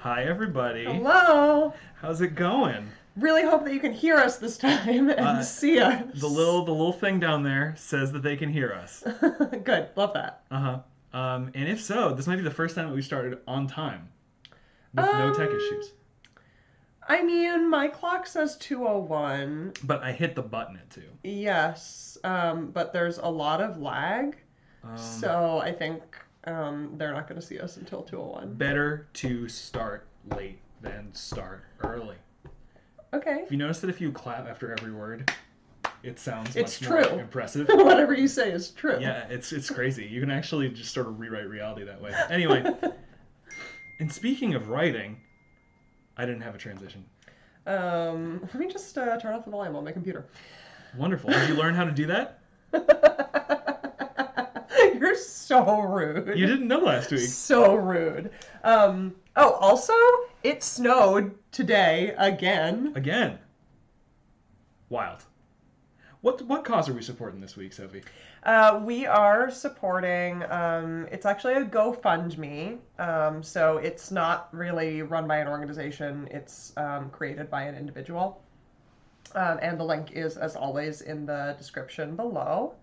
Hi, everybody. Hello. How's it going? Really hope that you can hear us this time and Uh, see us. the little thing down there says that they can hear us. Good. Love that. Uh-huh. And if so, this might be the first time that we started on time with no tech Um, issues. I mean, my clock says 2:01. But I hit the button at 2. Yes. But there's a lot of lag, Um, so I think they're not going to see us until 2:01. Better to start late than start early. Okay. If you notice that if you clap after every word, it sounds It's much more true. impressive. Whatever you say is true. Yeah, it's crazy. You can actually just sort of rewrite reality that way. Anyway, and speaking of writing, I didn't have a transition. Let me just turn off the volume on my computer. Wonderful. Did you learn how to do that? You're so rude. You didn't know last week. So rude. Also, it snowed today again. Again. Wild. What cause are we supporting this week, Sophie? We are supporting, it's actually a GoFundMe. So it's not really run by an organization, it's created by an individual. And the link is, as always, in the description below.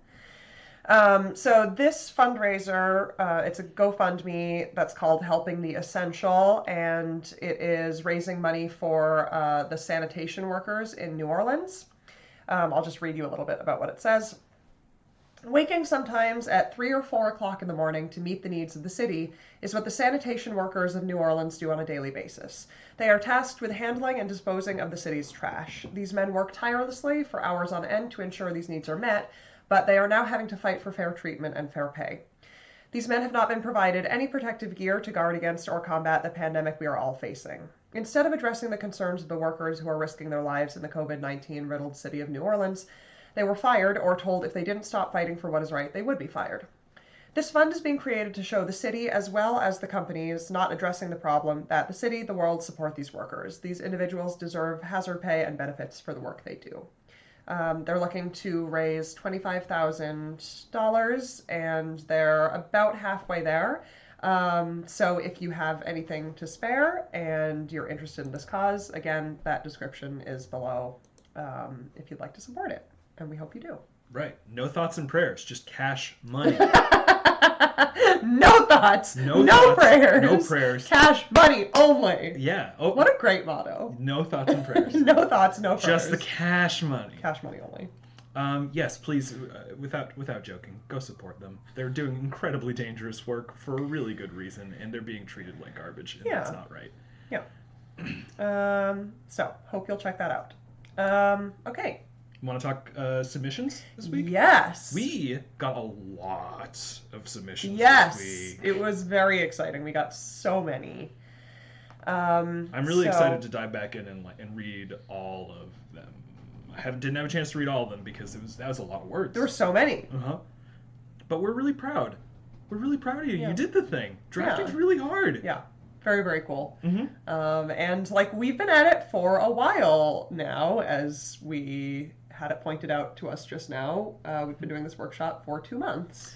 So this fundraiser, it's a GoFundMe that's called Helping the Essential, and it is raising money for the sanitation workers in New Orleans. I'll just read you a little bit about what it says. Waking sometimes at 3 or 4 o'clock in the morning to meet the needs of the city is what the sanitation workers of New Orleans do on a daily basis. They are tasked with handling and disposing of the city's trash. These men work tirelessly for hours on end to ensure these needs are met, but they are now having to fight for fair treatment and fair pay. These men have not been provided any protective gear to guard against or combat the pandemic we are all facing. Instead of addressing the concerns of the workers who are risking their lives in the COVID-19 riddled city of New Orleans, they were fired or told if they didn't stop fighting for what is right, they would be fired. This fund is being created to show the city, as well as the companies not addressing the problem, that the city, the world, support these workers. These individuals deserve hazard pay and benefits for the work they do. They're looking to raise $25,000, and they're about halfway there. So if you have anything to spare and you're interested in this cause, again, that description is below if you'd like to support it. And we hope you do. Right. No thoughts and prayers, just cash money. No thoughts. No prayers. No prayers. Cash money only. Yeah. Oh, what a great motto. No thoughts and prayers. No thoughts, no prayers. Just the cash money. Cash money only. Yes, please, without joking, go support them. They're doing incredibly dangerous work for a really good reason, and they're being treated like garbage, and that's not right. Yeah. So, hope you'll check that out. Okay. Want to talk submissions this week? Yes. We got a lot of submissions this week. It was very exciting. We got so many. I'm really excited to dive back in and read all of them. I didn't have a chance to read all of them because that was a lot of words. There were so many. But we're really proud. We're really proud of you. Yeah. You did the thing. Drafting's really hard. Yeah. Very, very cool. And we've been at it for a while now, as we had it pointed out to us just now. We've been doing this workshop for 2 months.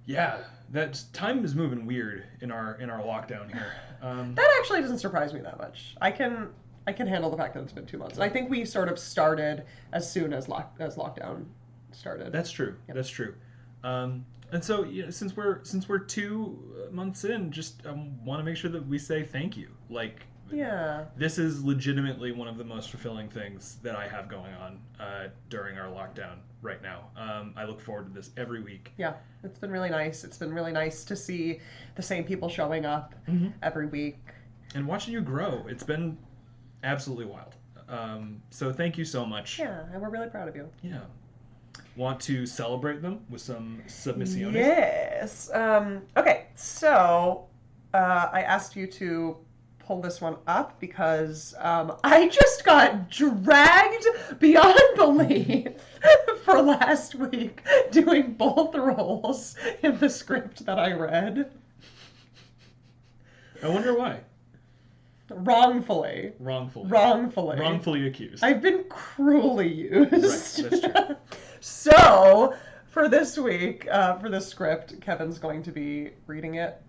Yeah, that time is moving weird in our lockdown here. That actually doesn't surprise me that much. I can handle the fact that it's been 2 months. And I think we sort of started as soon as lockdown started. That's true. Yep. That's true. And so, since we're 2 months in, just want to make sure that we say thank you. This is legitimately one of the most fulfilling things that I have going on during our lockdown right now. I look forward to this every week. Yeah, it's been really nice. It's been really nice to see the same people showing up every week. And watching you grow. It's been absolutely wild. So thank you so much. Yeah, and we're really proud of you. Yeah. Want to celebrate them with some submissiones? Yes. Okay, so I asked you to pull this one up because I just got dragged beyond belief for last week doing both roles in the script that I read. I wonder why. Wrongfully. Wrongfully accused. I've been cruelly used. Right, that's true. So, for this week, for this script, Kevin's going to be reading it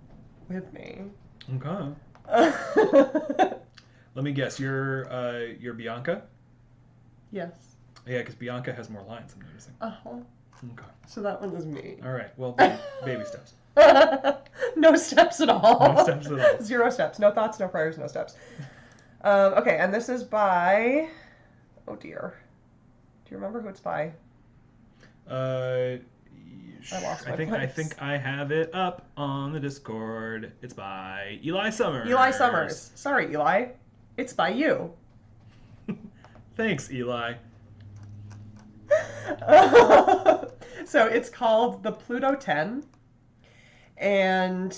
with me. Okay. Let me guess. You're Bianca? Yes. Yeah, because Bianca has more lines, I'm noticing. Uh-huh. Okay. So that one is me. All right. Well, baby steps. No steps at all. No steps at all. 0 steps. No thoughts, no prayers, no steps. Okay, and this is by... Oh, dear. Do you remember who it's by? I lost my think place. I think I have it up on the Discord. It's by Eli Summers. Eli Summers. Sorry, Eli. It's by you. Thanks, Eli. So it's called the Pluto 10. And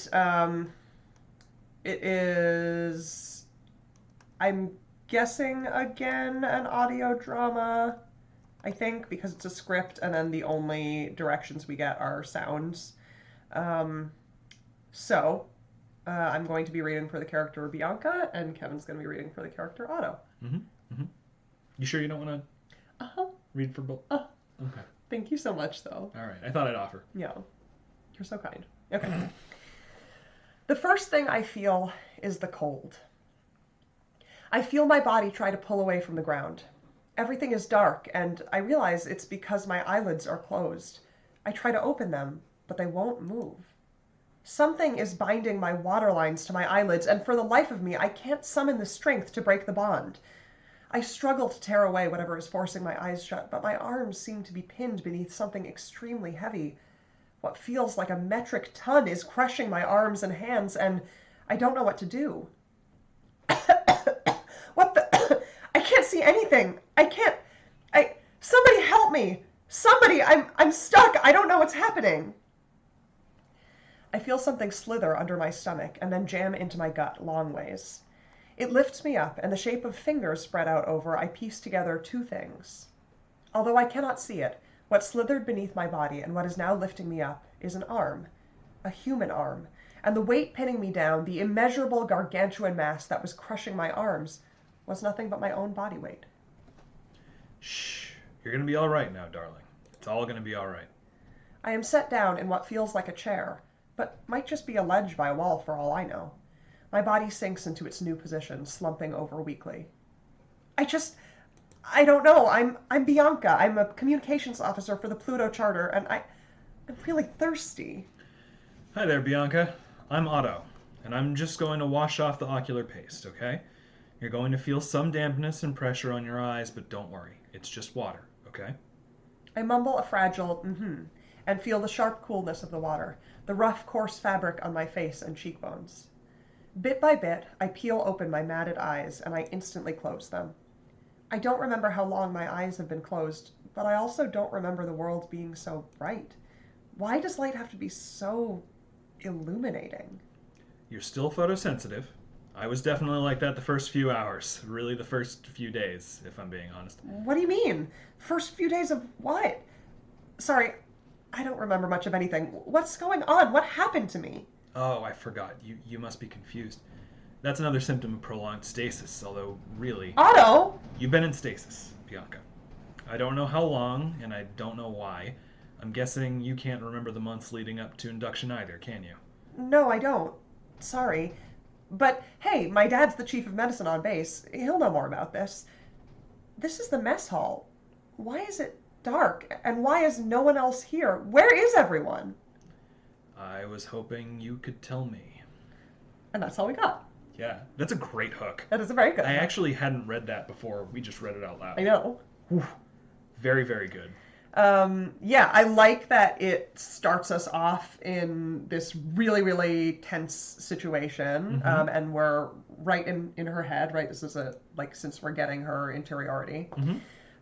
it is, I'm guessing, again, an audio drama, I think, because it's a script, and then the only directions we get are sounds. So I'm going to be reading for the character Bianca, and Kevin's going to be reading for the character Otto. Mm-hmm. Mm-hmm. You sure you don't want to read for both? Okay. Thank you so much, though. All right. I thought I'd offer. Yeah. You're so kind. Okay. The first thing I feel is the cold. I feel my body try to pull away from the ground. Everything is dark, and I realize it's because my eyelids are closed. I try to open them, but they won't move. Something is binding my waterlines to my eyelids, and for the life of me, I can't summon the strength to break the bond. I struggle to tear away whatever is forcing my eyes shut, but my arms seem to be pinned beneath something extremely heavy. What feels like a metric ton is crushing my arms and hands, and I don't know what to do. What the? I can't see anything. Somebody help me. Somebody, I'm stuck. I don't know what's happening. I feel something slither under my stomach and then jam into my gut long ways. It lifts me up, and the shape of fingers spread out over, I piece together two things. Although I cannot see it, what slithered beneath my body and what is now lifting me up is an arm, a human arm, and the weight pinning me down, the immeasurable gargantuan mass that was crushing my arms, was nothing but my own body weight. Shh. You're going to be all right now, darling. It's all going to be all right. I am set down in what feels like a chair, but might just be a ledge by a wall for all I know. My body sinks into its new position, slumping over weakly. I don't know. I'm Bianca. I'm a communications officer for the Pluto Charter, and I'm really thirsty. Hi there, Bianca. I'm Otto, and I'm just going to wash off the ocular paste, okay? You're going to feel some dampness and pressure on your eyes, but don't worry. It's just water, okay? I mumble a fragile and feel the sharp coolness of the water, the rough, coarse fabric on my face and cheekbones. Bit by bit, I peel open my matted eyes, and I instantly close them. I don't remember how long my eyes have been closed, but I also don't remember the world being so bright. Why does light have to be so illuminating? You're still photosensitive. I was definitely like that the first few hours. Really the first few days, if I'm being honest. What do you mean? First few days of what? Sorry, I don't remember much of anything. What's going on? What happened to me? Oh, I forgot. You must be confused. That's another symptom of prolonged stasis, although really... Otto! You've been in stasis, Bianca. I don't know how long, and I don't know why. I'm guessing you can't remember the months leading up to induction either, can you? No, I don't. Sorry. But, hey, my dad's the chief of medicine on base. He'll know more about this. This is the mess hall. Why is it dark? And why is no one else here? Where is everyone? I was hoping you could tell me. And that's all we got. Yeah, that's a great hook. That is a very good I hook. actually hadn't read that before. We just read it out loud. I know. Whew. Very, very good. Yeah, I like that it starts us off in this really, really tense situation, and we're right in her head, right? This is since we're getting her interiority.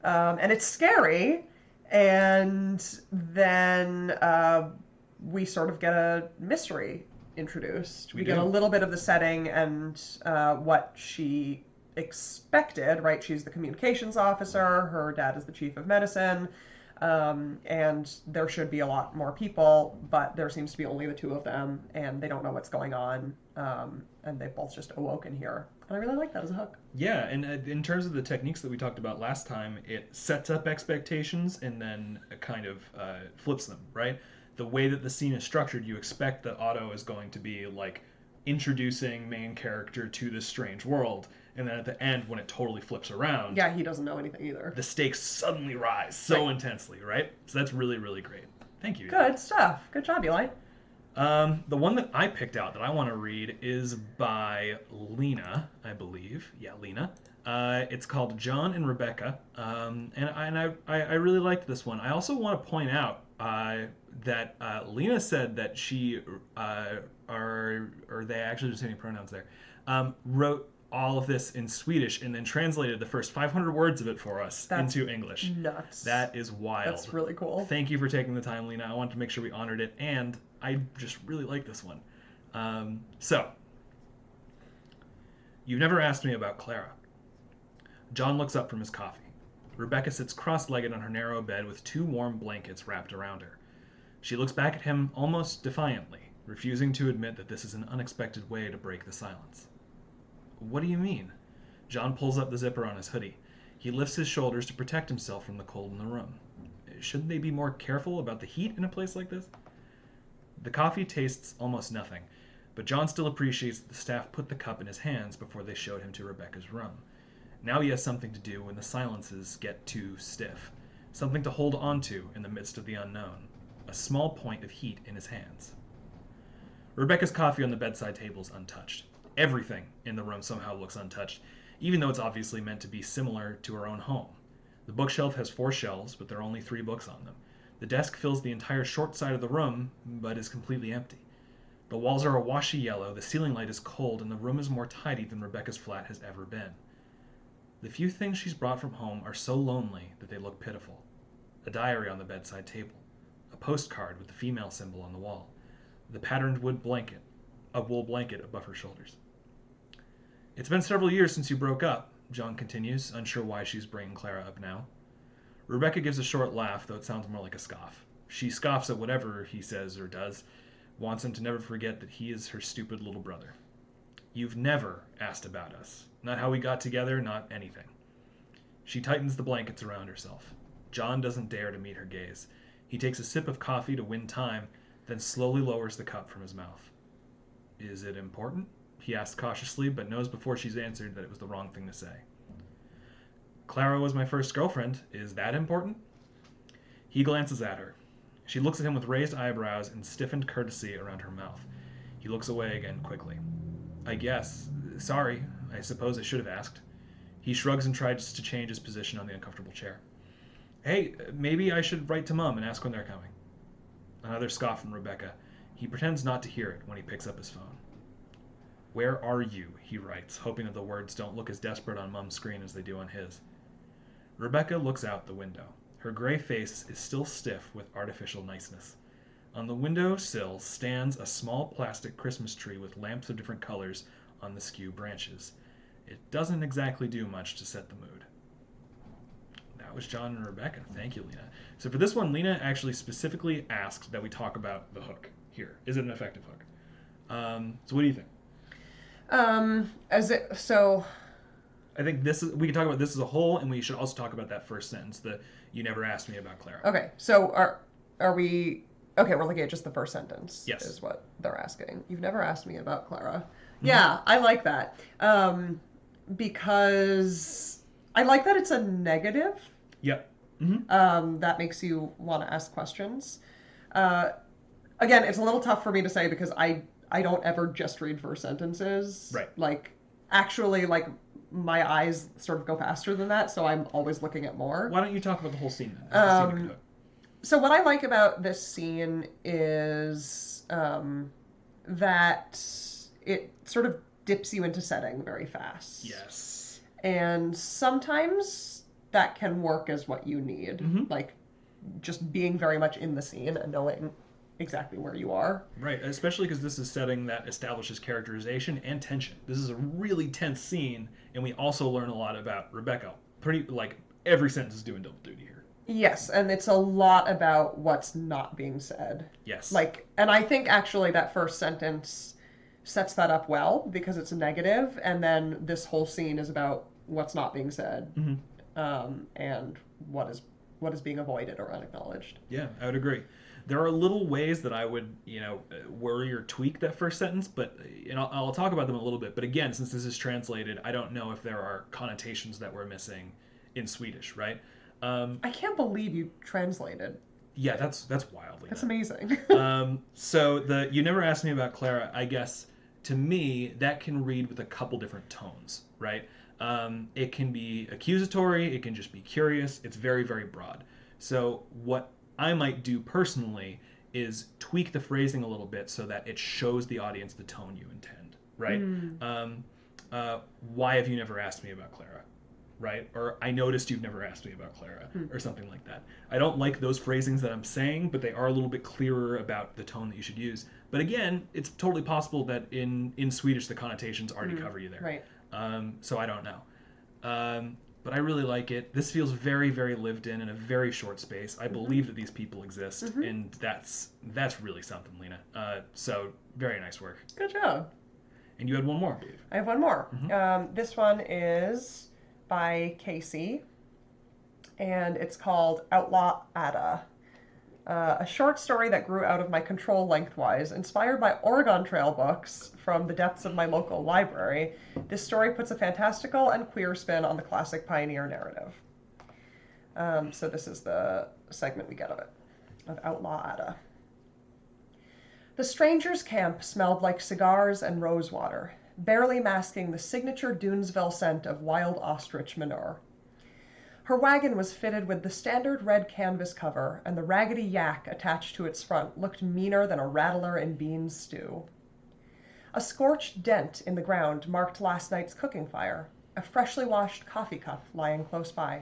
And it's scary, and then we sort of get a mystery introduced. We get a little bit of the setting and what she expected, right? She's the communications officer, her dad is the chief of medicine, and there should be a lot more people, but there seems to be only the two of them, and they don't know what's going on, and they've both just awoken here. And I really like that as a hook. Yeah, and in terms of the techniques that we talked about last time, it sets up expectations and then kind of flips them, right? The way that the scene is structured, you expect that Otto is going to be like introducing main character to this strange world. And then at the end, when it totally flips around... Yeah, he doesn't know anything either. The stakes suddenly rise so intensely, right? So that's really, really great. Thank you. Good stuff. Good job, Eli. The one that I picked out that I want to read is by Lena, I believe. Yeah, Lena. It's called John and Rebecca, and I really liked this one. I also want to point out that Lena said that she, or they actually just any pronouns there, wrote all of this in Swedish and then translated the first 500 words of it for us into English. Nuts. That is wild. That's really cool. Thank you for taking the time, Lena. I wanted to make sure we honored it, and I just really like this one. So, you've never asked me about Clara. John looks up from his coffee. Rebecca sits cross-legged on her narrow bed with 2 warm blankets wrapped around her. She looks back at him almost defiantly, refusing to admit that this is an unexpected way to break the silence. What do you mean? John pulls up the zipper on his hoodie. He lifts his shoulders to protect himself from the cold in the room. Shouldn't they be more careful about the heat in a place like this? The coffee tastes almost nothing, but John still appreciates that the staff put the cup in his hands before they showed him to Rebecca's room. Now he has something to do when the silences get too stiff, something to hold on to in the midst of the unknown, a small point of heat in his hands. Rebecca's coffee on the bedside table is untouched. Everything in the room somehow looks untouched, even though it's obviously meant to be similar to her own home. The bookshelf has 4 shelves, but there are only 3 books on them. The desk fills the entire short side of the room, but is completely empty. The walls are a washy yellow, the ceiling light is cold, and the room is more tidy than Rebecca's flat has ever been. The few things she's brought from home are so lonely that they look pitiful. A diary on the bedside table, a postcard with the female symbol on the wall, the patterned wool blanket above her shoulders. It's been several years since you broke up, John continues, unsure why she's bringing Clara up now. Rebecca gives a short laugh, though it sounds more like a scoff. She scoffs at whatever he says or does, wants him to never forget that he is her stupid little brother. You've never asked about us. Not how we got together, not anything. She tightens the blankets around herself. John doesn't dare to meet her gaze. He takes a sip of coffee to win time, then slowly lowers the cup from his mouth. Is it important? He asks cautiously, but knows before she's answered that it was the wrong thing to say. Clara was my first girlfriend. Is that important? He glances at her. She looks at him with raised eyebrows and stiffened courtesy around her mouth. He looks away again quickly. I guess. Sorry. I suppose I should have asked. He shrugs and tries to change his position on the uncomfortable chair. Hey, maybe I should write to Mom and ask when they're coming. Another scoff from Rebecca. He pretends not to hear it when he picks up his phone. Where are you? He writes, hoping that the words don't look as desperate on Mom's screen as they do on his. Rebecca looks out the window. Her gray face is still stiff with artificial niceness. On the window sill stands a small plastic Christmas tree with lamps of different colors on the skew branches. It doesn't exactly do much to set the mood. That was John and Rebecca. Thank you, Lena. So for this one, Lena actually specifically asked that we talk about the hook here. Is it an effective hook? So what do you think? I think we can talk about this as a whole, and we should also talk about that first sentence, the you never asked me about Clara. Okay, so are we... Okay, we're looking at just the first sentence. Yes. Is what they're asking. You've never asked me about Clara. Mm-hmm. Yeah, I like that. Because I like that it's a negative. Yep. Mm-hmm. That makes you want to ask questions. Again, it's a little tough for me to say because I don't ever just read first sentences. Right. Actually, my eyes sort of go faster than that, so I'm always looking at more. Why don't you talk about the whole scene then? So what I like about this scene is that it sort of dips you into setting very fast. Yes. And sometimes that can work as what you need. Mm-hmm. Just being very much in the scene and knowing exactly where you are. Right, especially because this is setting that establishes characterization and tension. This is a really tense scene, and we also learn a lot about Rebecca. Every sentence is doing double duty here. Yes, and it's a lot about what's not being said. Yes. And I think actually that first sentence sets that up well because it's a negative, and then this whole scene is about what's not being said, mm-hmm. And what is what is being avoided or unacknowledged. Yeah, I would agree. There are little ways that I would, worry or tweak that first sentence, but I'll talk about them a little bit. But again, since this is translated, I don't know if there are connotations that we're missing in Swedish, right? I can't believe you translated. Yeah, that's wild. That's amazing. So you never asked me about Clara. I guess to me that can read with a couple different tones, right? It can be accusatory. It can just be curious. It's very, very broad. So what I might do personally is tweak the phrasing a little bit so that it shows the audience the tone you intend, right? Why have you never asked me about Clara? Right? Or I noticed you've never asked me about Clara, or something like that. I don't like those phrasings that I'm saying, but they are a little bit clearer about the tone that you should use. But again, it's totally possible that in Swedish the connotations already cover you there. Right. So I don't know. But I really like it. This feels very, very lived in a very short space. I believe that these people exist, and that's really something, Lena. So very nice work. Good job. And you had one more. I have one more. This one is by Casey, and it's called Outlaw Ada. A short story that grew out of my control lengthwise. Inspired by Oregon Trail books from the depths of my local library, this story puts a fantastical and queer spin on the classic pioneer narrative. So this is the segment we get of Outlaw Ada. The stranger's camp smelled like cigars and rosewater, barely masking the signature Dunesville scent of wild ostrich manure. Her wagon was fitted with the standard red canvas cover, and the raggedy yak attached to its front looked meaner than a rattler in beans stew. A scorched dent in the ground marked last night's cooking fire, a freshly washed coffee cup lying close by.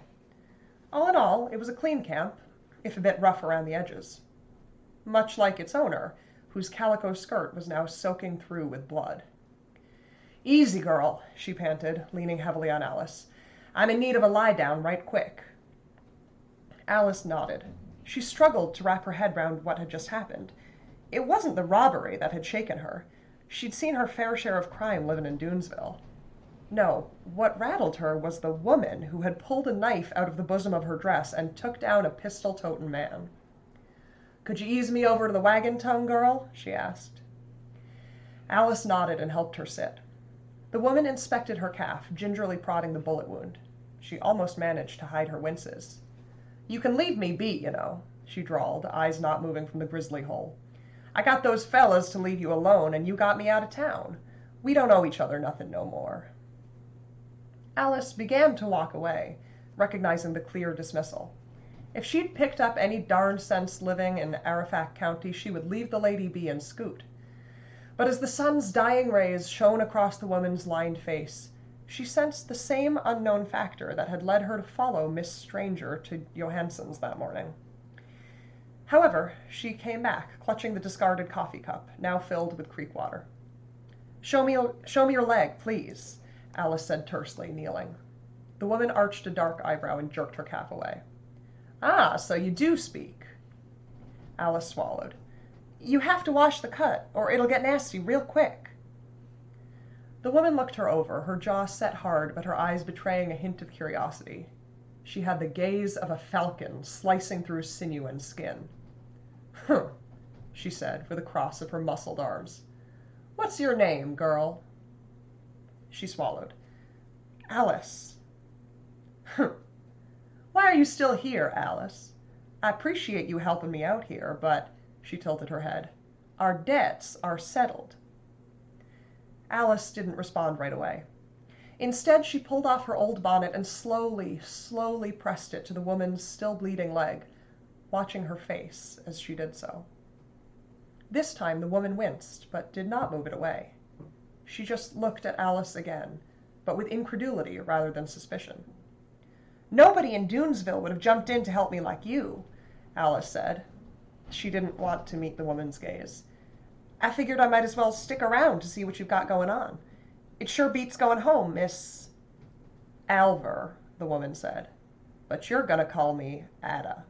All in all, it was a clean camp, if a bit rough around the edges. Much like its owner, whose calico skirt was now soaking through with blood. "Easy, girl," she panted, leaning heavily on Alice. "I'm in need of a lie-down right quick." Alice nodded. She struggled to wrap her head round what had just happened. It wasn't the robbery that had shaken her. She'd seen her fair share of crime living in Dunesville. No, what rattled her was the woman who had pulled a knife out of the bosom of her dress and took down a pistol-toting man. "Could you ease me over to the wagon tongue, girl?" she asked. Alice nodded and helped her sit. The woman inspected her calf, gingerly prodding the bullet wound. She almost managed to hide her winces. "You can leave me be, you know," she drawled, eyes not moving from the grizzly hole. "I got those fellas to leave you alone, and you got me out of town. We don't owe each other nothing no more." Alice began to walk away, recognizing the clear dismissal. If she'd picked up any darn sense living in Arifak County, she would leave the lady be and scoot. But as the sun's dying rays shone across the woman's lined face, she sensed the same unknown factor that had led her to follow Miss Stranger to Johansson's that morning. However, she came back, clutching the discarded coffee cup, now filled with creek water. Show me your leg, please," Alice said tersely, kneeling. The woman arched a dark eyebrow and jerked her calf away. "Ah, so you do speak." Alice swallowed. "You have to wash the cut, or it'll get nasty real quick." The woman looked her over, her jaw set hard, but her eyes betraying a hint of curiosity. She had the gaze of a falcon slicing through sinew and skin. "Humph," she said, with a cross of her muscled arms. "What's your name, girl?" She swallowed. "Alice." "Humph. Why are you still here, Alice? I appreciate you helping me out here, but," she tilted her head, "our debts are settled." Alice didn't respond right away. Instead, she pulled off her old bonnet and slowly pressed it to the woman's still bleeding leg, watching her face as she did so. This time the woman winced, but did not move it away. She just looked at Alice again, but with incredulity rather than suspicion. "Nobody in Dunesville would have jumped in to help me like you," Alice said. She didn't want to meet the woman's gaze. "I figured I might as well stick around to see what you've got going on. It sure beats going home, Miss—" "Alver," the woman said. "But you're gonna call me Ada."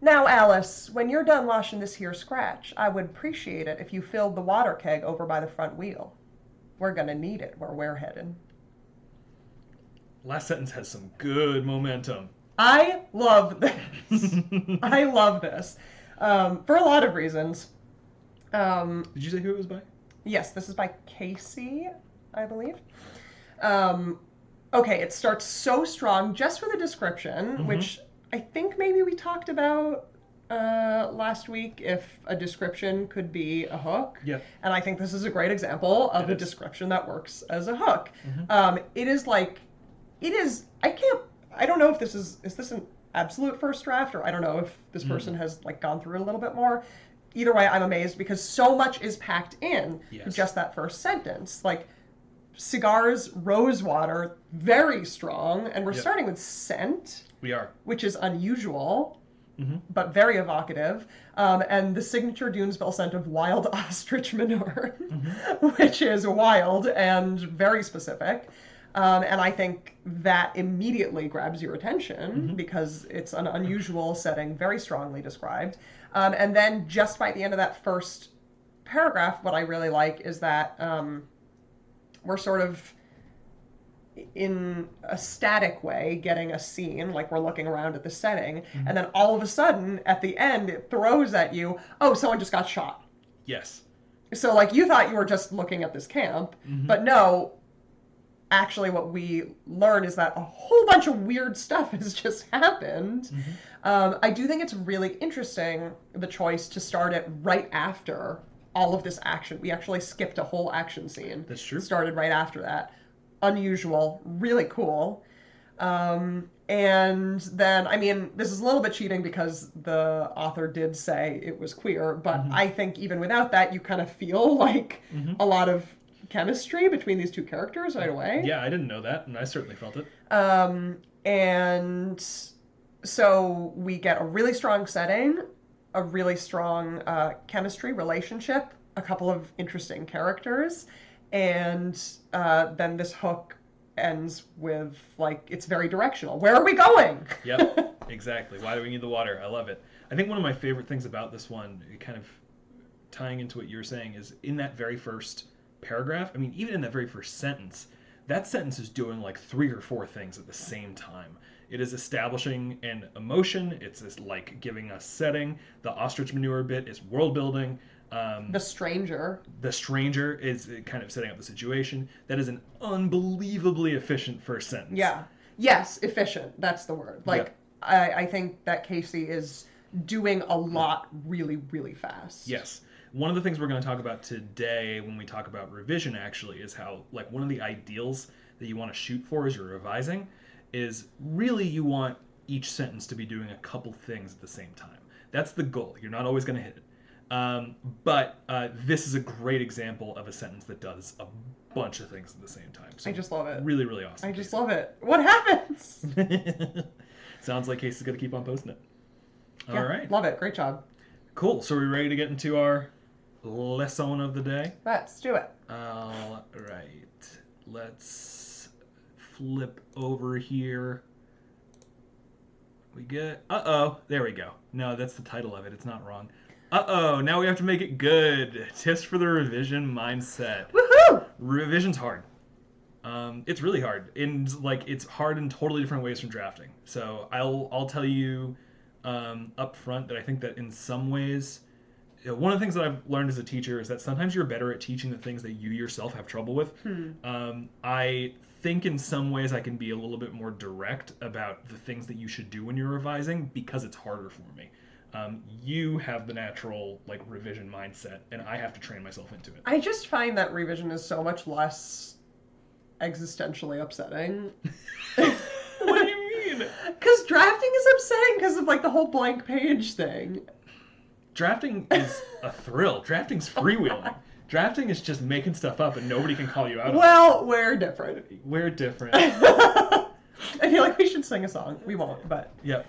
"Now, Alice, when you're done washing this here scratch, I would appreciate it if you filled the water keg over by the front wheel. We're gonna need it where we're headed." Last sentence has some good momentum. I love this. I love this. For a lot of reasons. Did you say who it was by? Yes, this is by Casey, I believe. Okay, it starts so strong just with a description, which I think maybe we talked about last week, if a description could be a hook. Yeah. And I think this is a great example of a description that works as a hook. I don't know if is this an absolute first draft, or I don't know if this person has like gone through it a little bit more. Either way, I'm amazed because so much is packed in to just that first sentence. Like, cigars, rose water, very strong, and we're starting with scent. We are. Which is unusual, but very evocative. And the signature Dunesville scent of wild ostrich manure, which is wild and very specific. And I think that immediately grabs your attention because it's an unusual setting, very strongly described. And then just by the end of that first paragraph, what I really like is that we're sort of in a static way getting a scene, like we're looking around at the setting, and then all of a sudden at the end it throws at you, oh, someone just got shot. Yes. So like you thought you were just looking at this camp, but no, actually what we learn is that a whole bunch of weird stuff has just happened. I do think it's really interesting, the choice to start it right after all of this action. We actually skipped a whole action scene. That's true. Started right after that. Unusual, really cool. And then, I mean, this is a little bit cheating because the author did say it was queer, but I think even without that, you kind of feel like a lot of chemistry between these two characters right away. Yeah, I didn't know that, and I certainly felt it. And so we get a really strong setting, a really strong chemistry relationship, a couple of interesting characters, and then this hook ends with, like, it's very directional. Where are we going? Yep, exactly. Why do we need the water? I love it. I think one of my favorite things about this one, kind of tying into what you were saying, is in that very first paragraph, I mean, even in that very first sentence, that sentence is doing like 3 or 4 things at the same time. It is establishing an emotion. It's this, like, giving us setting. The ostrich manure bit is world building. The stranger. The stranger is kind of setting up the situation. That is an unbelievably efficient first sentence. Yeah. Yes, efficient. That's the word. Like, yeah. I think that Casey is doing a lot really, really fast. Yes. One of the things we're going to talk about today when we talk about revision, actually, is how, like, one of the ideals that you want to shoot for as you're revising is really you want each sentence to be doing a couple things at the same time. That's the goal. You're not always going to hit it. But this is a great example of a sentence that does a bunch of things at the same time. So I just love it. Really, really awesome. I just love it. What happens? Sounds like Casey's going to keep on posting it. Yeah, all right. Love it. Great job. Cool. So are we ready to get into our lesson of the day? Let's do it. All right. Let's flip over here. We get... Uh-oh. There we go. No, that's the title of it. It's not wrong. Uh-oh. Now we have to make it good. Tips for the revision mindset. Woohoo! Revision's hard. It's really hard. And, like, it's hard in totally different ways from drafting. So I'll tell you up front that I think that in some ways... one of the things that I've learned as a teacher is that sometimes you're better at teaching the things that you yourself have trouble with. I think in some ways I can be a little bit more direct about the things that you should do when you're revising because it's harder for me. You have the natural, like, revision mindset, and I have to train myself into it. I just find that revision is so much less existentially upsetting. What do you mean? Because drafting is upsetting because of, like, the whole blank page thing. Drafting is a thrill. Drafting's freewheeling. Drafting is just making stuff up and nobody can call you out on it. Well, we're different. We're different. I feel like we should sing a song. We won't, but... Yep.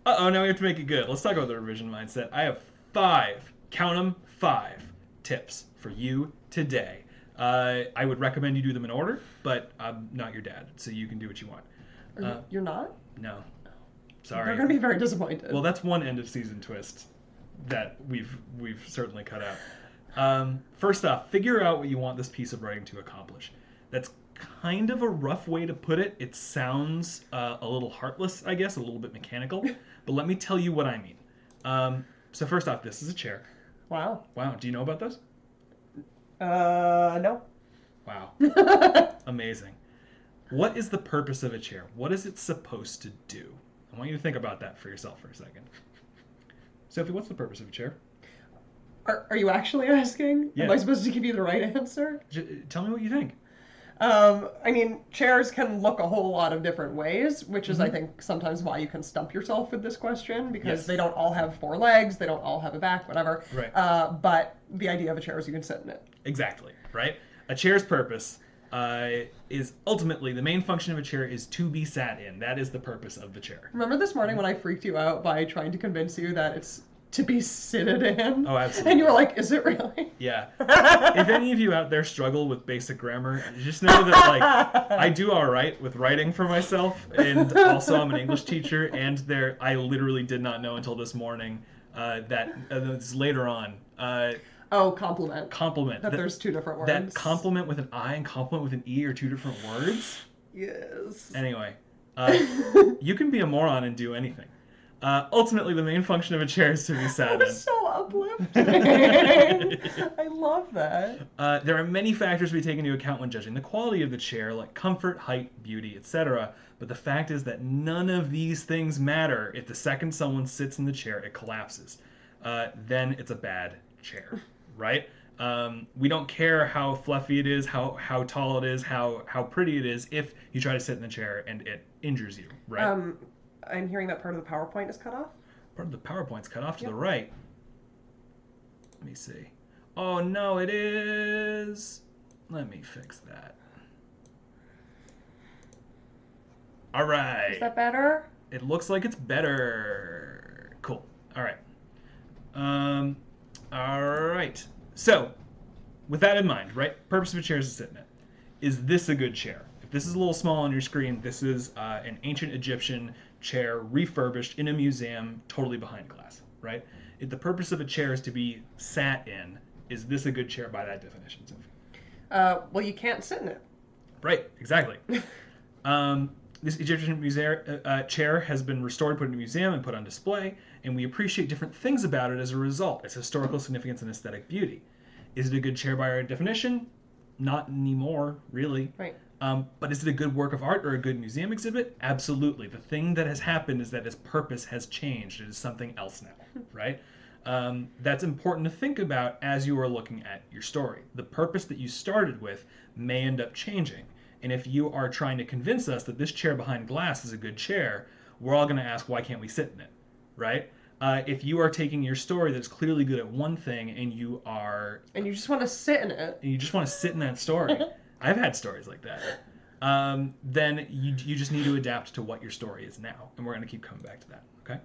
Uh-oh, now we have to make it good. Let's talk about the revision mindset. I have 5, count them, 5 tips for you today. I would recommend you do them in order, but I'm not your dad, so you can do what you want. You're not? No. Sorry. They're going to be very disappointed. Well, that's one end of season twist that we've certainly cut out. First off, figure out what you want this piece of writing to accomplish. That's kind of a rough way to put it. It sounds a little heartless, I guess, a little bit mechanical. But let me tell you what I mean. So first off, this is a chair. Wow. Wow. Do you know about those? No. Wow. Amazing. What is the purpose of a chair? What is it supposed to do? I want you to think about that for yourself for a second. Sophie, what's the purpose of a chair? Are you actually asking? Yeah. Am I supposed to give you the right answer? Tell me what you think. I mean, chairs can look a whole lot of different ways, which is, I think, sometimes why you can stump yourself with this question, because they don't all have 4 legs, they don't all have a back, whatever. Right. But the idea of a chair is you can sit in it. Exactly, right? A chair's purpose is ultimately, the main function of a chair is to be sat in. That is the purpose of the chair. Remember this morning when I freaked you out by trying to convince you that it's to be seated in? Oh, absolutely. And you were like, is it really? Yeah. If any of you out there struggle with basic grammar, just know that, like, I do all right with writing for myself, and also I'm an English teacher, and I literally did not know until this morning that it's later on. Compliment. Compliment. That there's 2 different words. That compliment with an I and compliment with an E are 2 different words? Yes. Anyway, you can be a moron and do anything. Ultimately, the main function of a chair is to be sat in. That was so uplifting. I love that. There are many factors we take into account when judging the quality of the chair, like comfort, height, beauty, etc. But the fact is that none of these things matter if the second someone sits in the chair, it collapses. Then it's a bad chair, right? We don't care how fluffy it is, how tall it is, how pretty it is, if you try to sit in the chair and it injures you, right? I'm hearing that part of the PowerPoint is cut off. Part of the PowerPoint's cut off to the right. Let me see. Oh, no, it is. Let me fix that. All right. Is that better? It looks like it's better. Cool. All right. All right. So, with that in mind, right? Purpose of a chair is to sit in it. Is this a good chair? If this is a little small on your screen, this is an ancient Egyptian chair refurbished in a museum, totally behind glass, right? If the purpose of a chair is to be sat in, is this a good chair by that definition, Sophie? Well, you can't sit in it. Right, exactly. This Egyptian chair has been restored, put in a museum, and put on display, and we appreciate different things about it as a result, its historical significance and aesthetic beauty. Is it a good chair by our definition? Not anymore, really. Right. But is it a good work of art or a good museum exhibit? Absolutely. The thing that has happened is that its purpose has changed. It is something else now, right? That's important to think about as you are looking at your story. The purpose that you started with may end up changing. And if you are trying to convince us that this chair behind glass is a good chair, we're all going to ask, why can't we sit in it, right? If you are taking your story that's clearly good at one thing and you just want to sit in it. And you just want to sit in that story. I've had stories like that. Then you just need to adapt to what your story is now. And we're going to keep coming back to that, okay?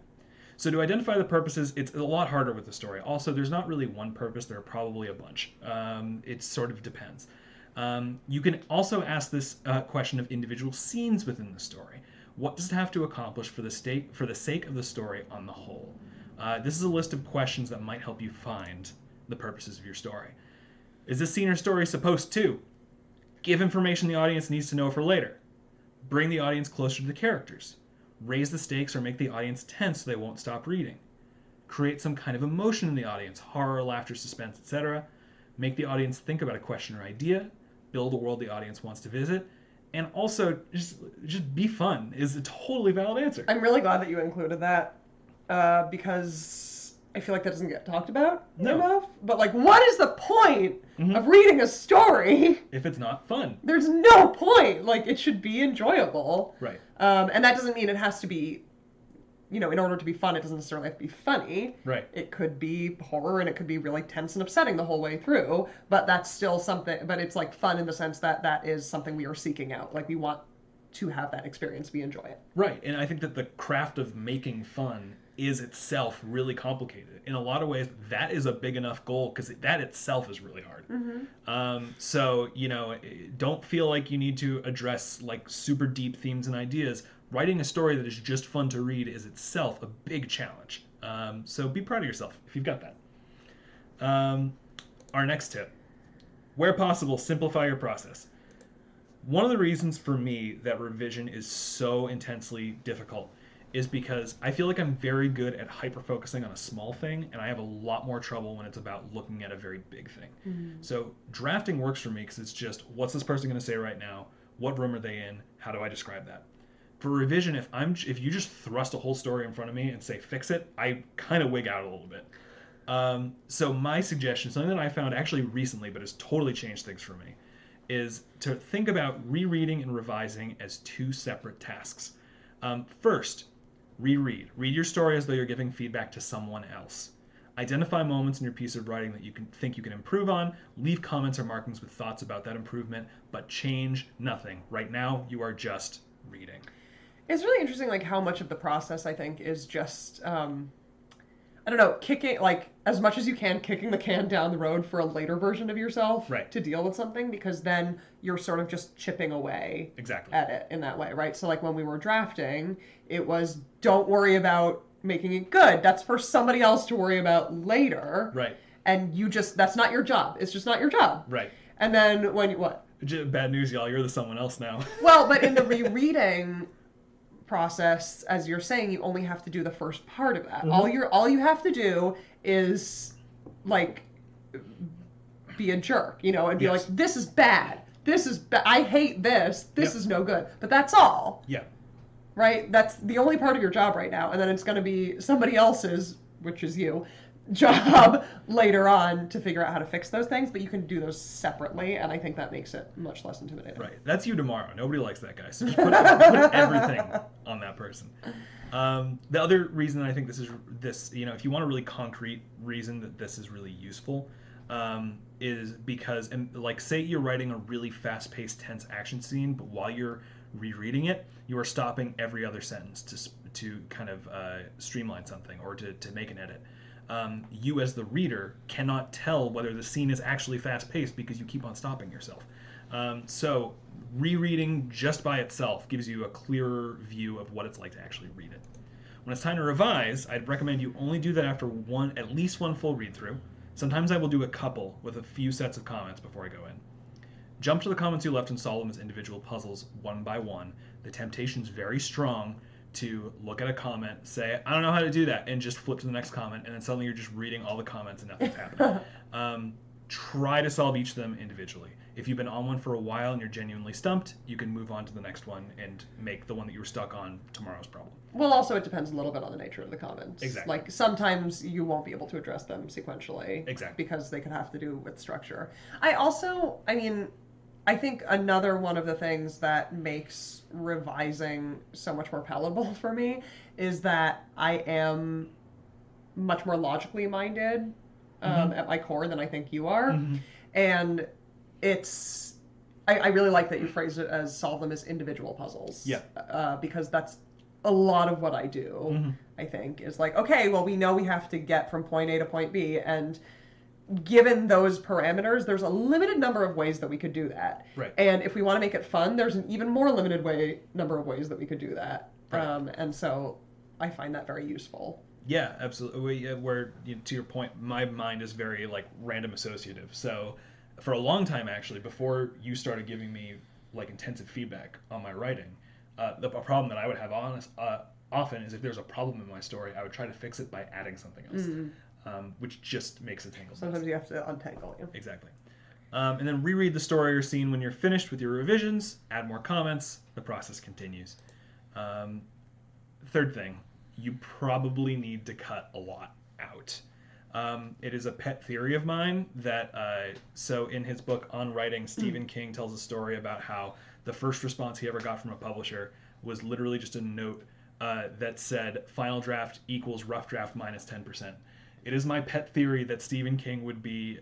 So to identify the purposes, it's a lot harder with the story. Also, there's not really one purpose. There are probably a bunch. It sort of depends. You can also ask this question of individual scenes within the story. What does it have to accomplish for the sake of the story on the whole? This is a list of questions that might help you find the purposes of your story. Is this scene or story supposed to give information the audience needs to know for later? Bring the audience closer to the characters? Raise the stakes or make the audience tense so they won't stop reading? Create some kind of emotion in the audience, horror, laughter, suspense, etc. Make the audience think about a question or idea? Build a world the audience wants to visit? And also, just be fun is a totally valid answer. I'm really glad that you included that because I feel like that doesn't get talked about enough. But, like, what is the point of reading a story if it's not fun? There's no point. Like, it should be enjoyable. Right. And that doesn't mean it has to be, in order to be fun, it doesn't necessarily have to be funny. Right. It could be horror and it could be really tense and upsetting the whole way through. But that's still something, but it's, like, fun in the sense that that is something we are seeking out. Like, we want to have that experience, we enjoy it. Right. And I think that the craft of making fun is itself really complicated. In a lot of ways, that is a big enough goal because that itself is really hard. So, don't feel like you need to address like super deep themes and ideas. Writing a story that is just fun to read is itself a big challenge. So be proud of yourself if you've got that. Our next tip, where possible, simplify your process. One of the reasons for me that revision is so intensely difficult is because I feel like I'm very good at hyper focusing on a small thing, and I have a lot more trouble when it's about looking at a very big thing. So drafting works for me because it's just, what's this person going to say right now? What room are they in? How do I describe that? For revision, if you just thrust a whole story in front of me and say fix it, I kind of wig out a little bit. So my suggestion, something that I found actually recently, but has totally changed things for me, is to think about rereading and revising as two separate tasks. First, reread. Read your story as though you're giving feedback to someone else. Identify moments in your piece of writing that you can improve on. Leave comments or markings with thoughts about that improvement, but change nothing. Right now, you are just reading. It's really interesting, like, how much of the process, I think, is just, I don't know, kicking, like, as much as you can, kicking the can down the road for a later version of yourself to deal with something, because then you're sort of just chipping away at it in that way, right? So, like, when we were drafting, it was, don't worry about making it good. That's for somebody else to worry about later. Right. And you just, that's not your job. It's just not your job. Right. And then when you, what? Bad news, y'all. You're the someone else now. Well, but in the rereading process, as you're saying, you only have to do the first part of that. All you have to do is, like, be a jerk, you know, and be like, this is bad. This is I hate this. This is no good. But that's all. Yeah. Right? That's the only part of your job right now. And then it's going to be somebody else's, which is you, job later on to figure out how to fix those things. But you can do those separately. And I think that makes it much less intimidating. Right. That's you tomorrow. Nobody likes that guy. So just put everything on that person. The other reason I think this, you know, if you want a really concrete reason that this is really useful, is because, and like, say you're writing a really fast-paced, tense action scene, but while you're rereading it, you are stopping every other sentence to kind of streamline something or to make an edit. You as the reader cannot tell whether the scene is actually fast-paced because you keep on stopping yourself. So rereading just by itself gives you a clearer view of what it's like to actually read it. When it's time to revise, I'd recommend you only do that after at least one full read-through. Sometimes I will do a couple with a few sets of comments before I go in. Jump to the comments you left and solve them as individual puzzles one by one. The temptation's very strong to look at a comment, say, I don't know how to do that, and just flip to the next comment, and then suddenly you're just reading all the comments and nothing's happening. Try to solve each of them individually. If you've been on one for a while and you're genuinely stumped, you can move on to the next one and make the one that you were stuck on tomorrow's problem. Well, also it depends a little bit on the nature of the comments. Exactly. Like, sometimes you won't be able to address them sequentially. Exactly. Because they could have to do with structure. I think another one of the things that makes revising so much more palatable for me is that I am much more logically minded at my core than I think you are. And it's, I really like that you phrased it as solve them as individual puzzles. Yeah. Because that's a lot of what I do, I think, is like, okay, well, we know we have to get from point A to point B, and given those parameters, there's a limited number of ways that we could do that. Right. And if we want to make it fun, there's an even more limited number of ways that we could do that. Right. And so I find that very useful. Yeah, absolutely. Where, to your point, my mind is very, like, random associative. So for a long time, actually, before you started giving me, like, intensive feedback on my writing, the problem that I would have often is if there's a problem in my story, I would try to fix it by adding something else. Which just makes it tangled. Sometimes you have to untangle you. Exactly. And then reread the story or scene when you're finished with your revisions, add more comments, the process continues. Third thing, you probably need to cut a lot out. It is a pet theory of mine that, so in his book On Writing, Stephen King tells a story about how the first response he ever got from a publisher was literally just a note that said, final draft equals rough draft minus 10%. It is my pet theory that Stephen King would be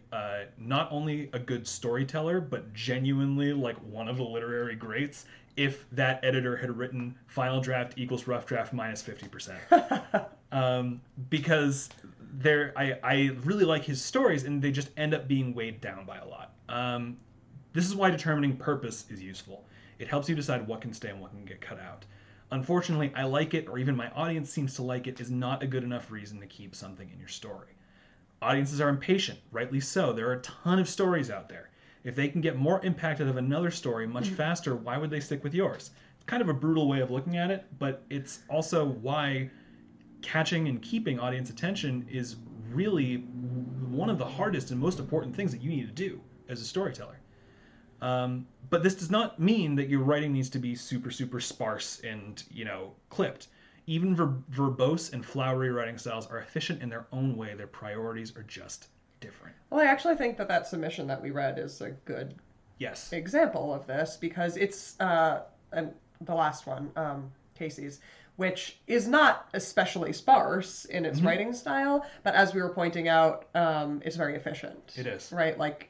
not only a good storyteller, but genuinely like one of the literary greats if that editor had written final draft equals rough draft minus 50%. Because I really like his stories, and they just end up being weighed down by a lot. This is why determining purpose is useful. It helps you decide what can stay and what can get cut out. Unfortunately, I like it, or even my audience seems to like it, is not a good enough reason to keep something in your story. Audiences are impatient, rightly so. There are a ton of stories out there. If they can get more impact out of another story much faster, why would they stick with yours? It's kind of a brutal way of looking at it, but it's also why catching and keeping audience attention is really one of the hardest and most important things that you need to do as a storyteller. But this does not mean that your writing needs to be super, super sparse and, clipped. Even verbose and flowery writing styles are efficient in their own way. Their priorities are just different. Well, I actually think that submission that we read is a good example of this, because it's and the last one, Casey's, which is not especially sparse in its writing style, but as we were pointing out, it's very efficient. It is. Right? Like,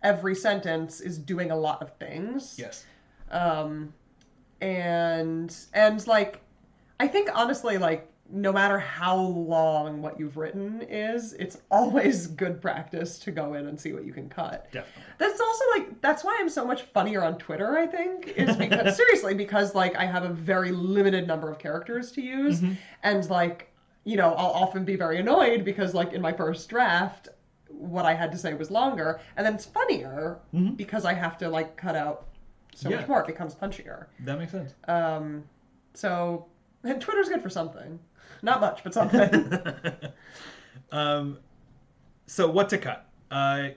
every sentence is doing a lot of things. Yes. And like, I think honestly, like, no matter how long what you've written is, it's always good practice to go in and see what you can cut. Definitely. That's also, like, that's why I'm so much funnier on Twitter, I think, is because, seriously, because, like, I have a very limited number of characters to use, and, like, I'll often be very annoyed because, like, in my first draft, what I had to say was longer, and then it's funnier because I have to, like, cut out so much more. It becomes punchier. That makes sense. So, and Twitter's good for something. Not much, but something. So what to cut?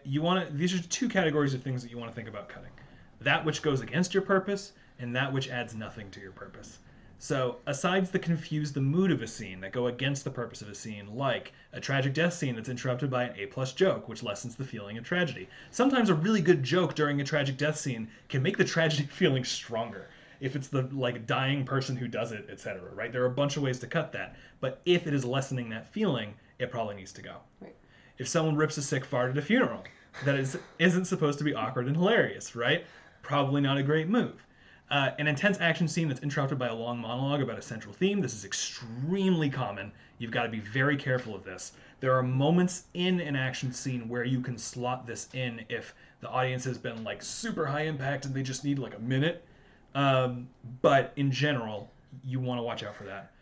These are two categories of things that you want to think about cutting. That which goes against your purpose, and that which adds nothing to your purpose. So, asides the confuse the mood of a scene that go against the purpose of a scene, like a tragic death scene that's interrupted by an A+ joke, which lessens the feeling of tragedy. Sometimes a really good joke during a tragic death scene can make the tragedy feeling stronger. If it's the, like, dying person who does it, etc., right? There are a bunch of ways to cut that. But if it is lessening that feeling, it probably needs to go. Right. If someone rips a sick fart at a funeral, that isn't supposed to be awkward and hilarious, right? Probably not a great move. An intense action scene that's interrupted by a long monologue about a central theme, this is extremely common. You've got to be very careful of this. There are moments in an action scene where you can slot this in if the audience has been, like, super high impact and they just need, like, a minute. But in general, you want to watch out for that.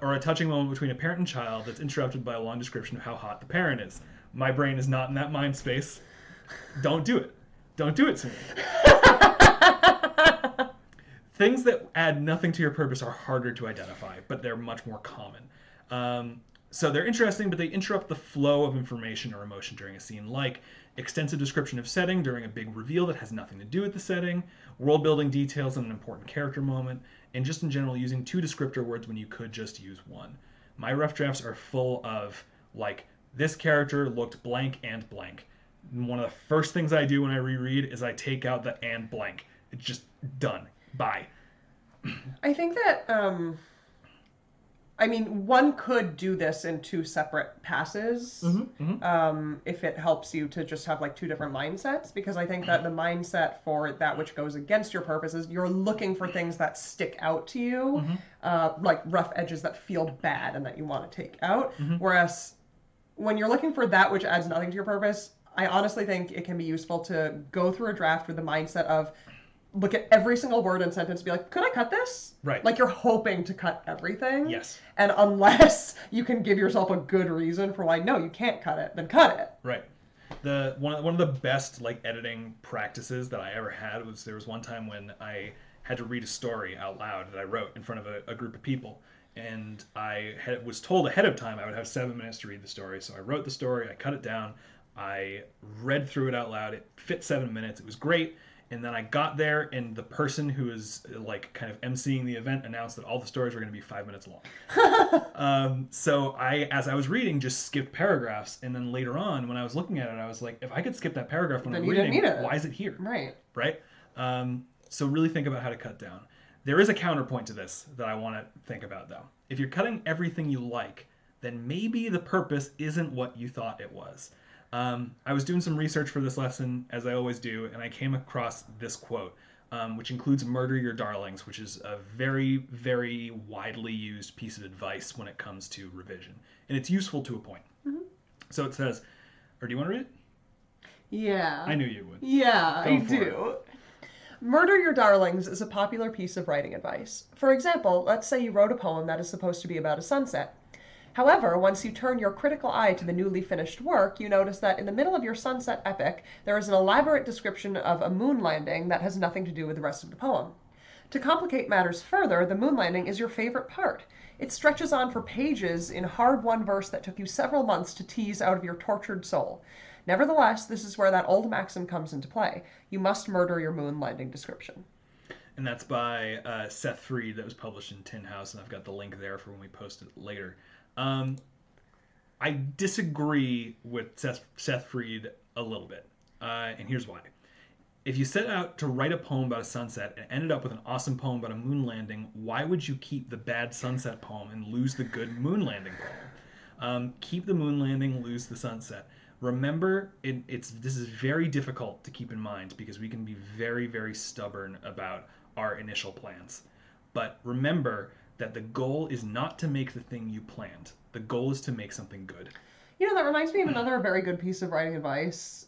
Or a touching moment between a parent and child that's interrupted by a long description of how hot the parent is. My brain is not in that mind space. Don't do it. Don't do it to me. Things that add nothing to your purpose are harder to identify, but they're much more common. So they're interesting, but they interrupt the flow of information or emotion during a scene, like extensive description of setting during a big reveal that has nothing to do with the setting, world-building details in an important character moment, and just in general using two descriptor words when you could just use one. My rough drafts are full of, like, this character looked blank and blank. And one of the first things I do when I reread is I take out the and blank. It's just done. Bye. I think that, one could do this in two separate passes, if it helps you to just have, like, two different mindsets, because I think that the mindset for that which goes against your purpose is you're looking for things that stick out to you, like rough edges that feel bad and that you want to take out, whereas when you're looking for that which adds nothing to your purpose, I honestly think it can be useful to go through a draft with the mindset of look at every single word and sentence and be like, could I cut this? Right. Like, you're hoping to cut everything. Yes. And unless you can give yourself a good reason for why, no, you can't cut it, then cut it. Right. One of the best, like, editing practices that I ever had was there was one time when I had to read a story out loud that I wrote in front of a group of people. And I was told ahead of time I would have 7 minutes to read the story. So I wrote the story, I cut it down, I read through it out loud. It fit 7 minutes. It was great. And then I got there, and the person who was, like, kind of emceeing the event announced that all the stories were going to be 5 minutes long. So as I was reading, just skipped paragraphs, and then later on, when I was looking at it, I was like, if I could skip that paragraph when I'm reading, why is it here? Right. Right? So really think about how to cut down. There is a counterpoint to this that I want to think about, though. If you're cutting everything you like, then maybe the purpose isn't what you thought it was. I was doing some research for this lesson, as I always do, and I came across this quote, which includes "murder your darlings," which is a very, very widely used piece of advice when it comes to revision. And it's useful to a point. So it says, or do you want to read it? Yeah. I knew you would. Yeah, I do. Murder your darlings is a popular piece of writing advice. For example, let's say you wrote a poem that is supposed to be about a sunset. However, once you turn your critical eye to the newly finished work, you notice that in the middle of your sunset epic, there is an elaborate description of a moon landing that has nothing to do with the rest of the poem. To complicate matters further, the moon landing is your favorite part. It stretches on for pages in hard-won verse that took you several months to tease out of your tortured soul. Nevertheless, this is where that old maxim comes into play. You must murder your moon landing description. And that's by Seth Freed. That was published in Tin House, and I've got the link there for when we post it later. I disagree with Seth Freed a little bit, and here's why. If you set out to write a poem about a sunset and ended up with an awesome poem about a moon landing, why would you keep the bad sunset poem and lose the good moon landing poem? Keep the moon landing, lose the sunset. Remember, this is very difficult to keep in mind because we can be very, very stubborn about our initial plans. But remember that the goal is not to make the thing you planned. The goal is to make something good. You know, that reminds me of another very good piece of writing advice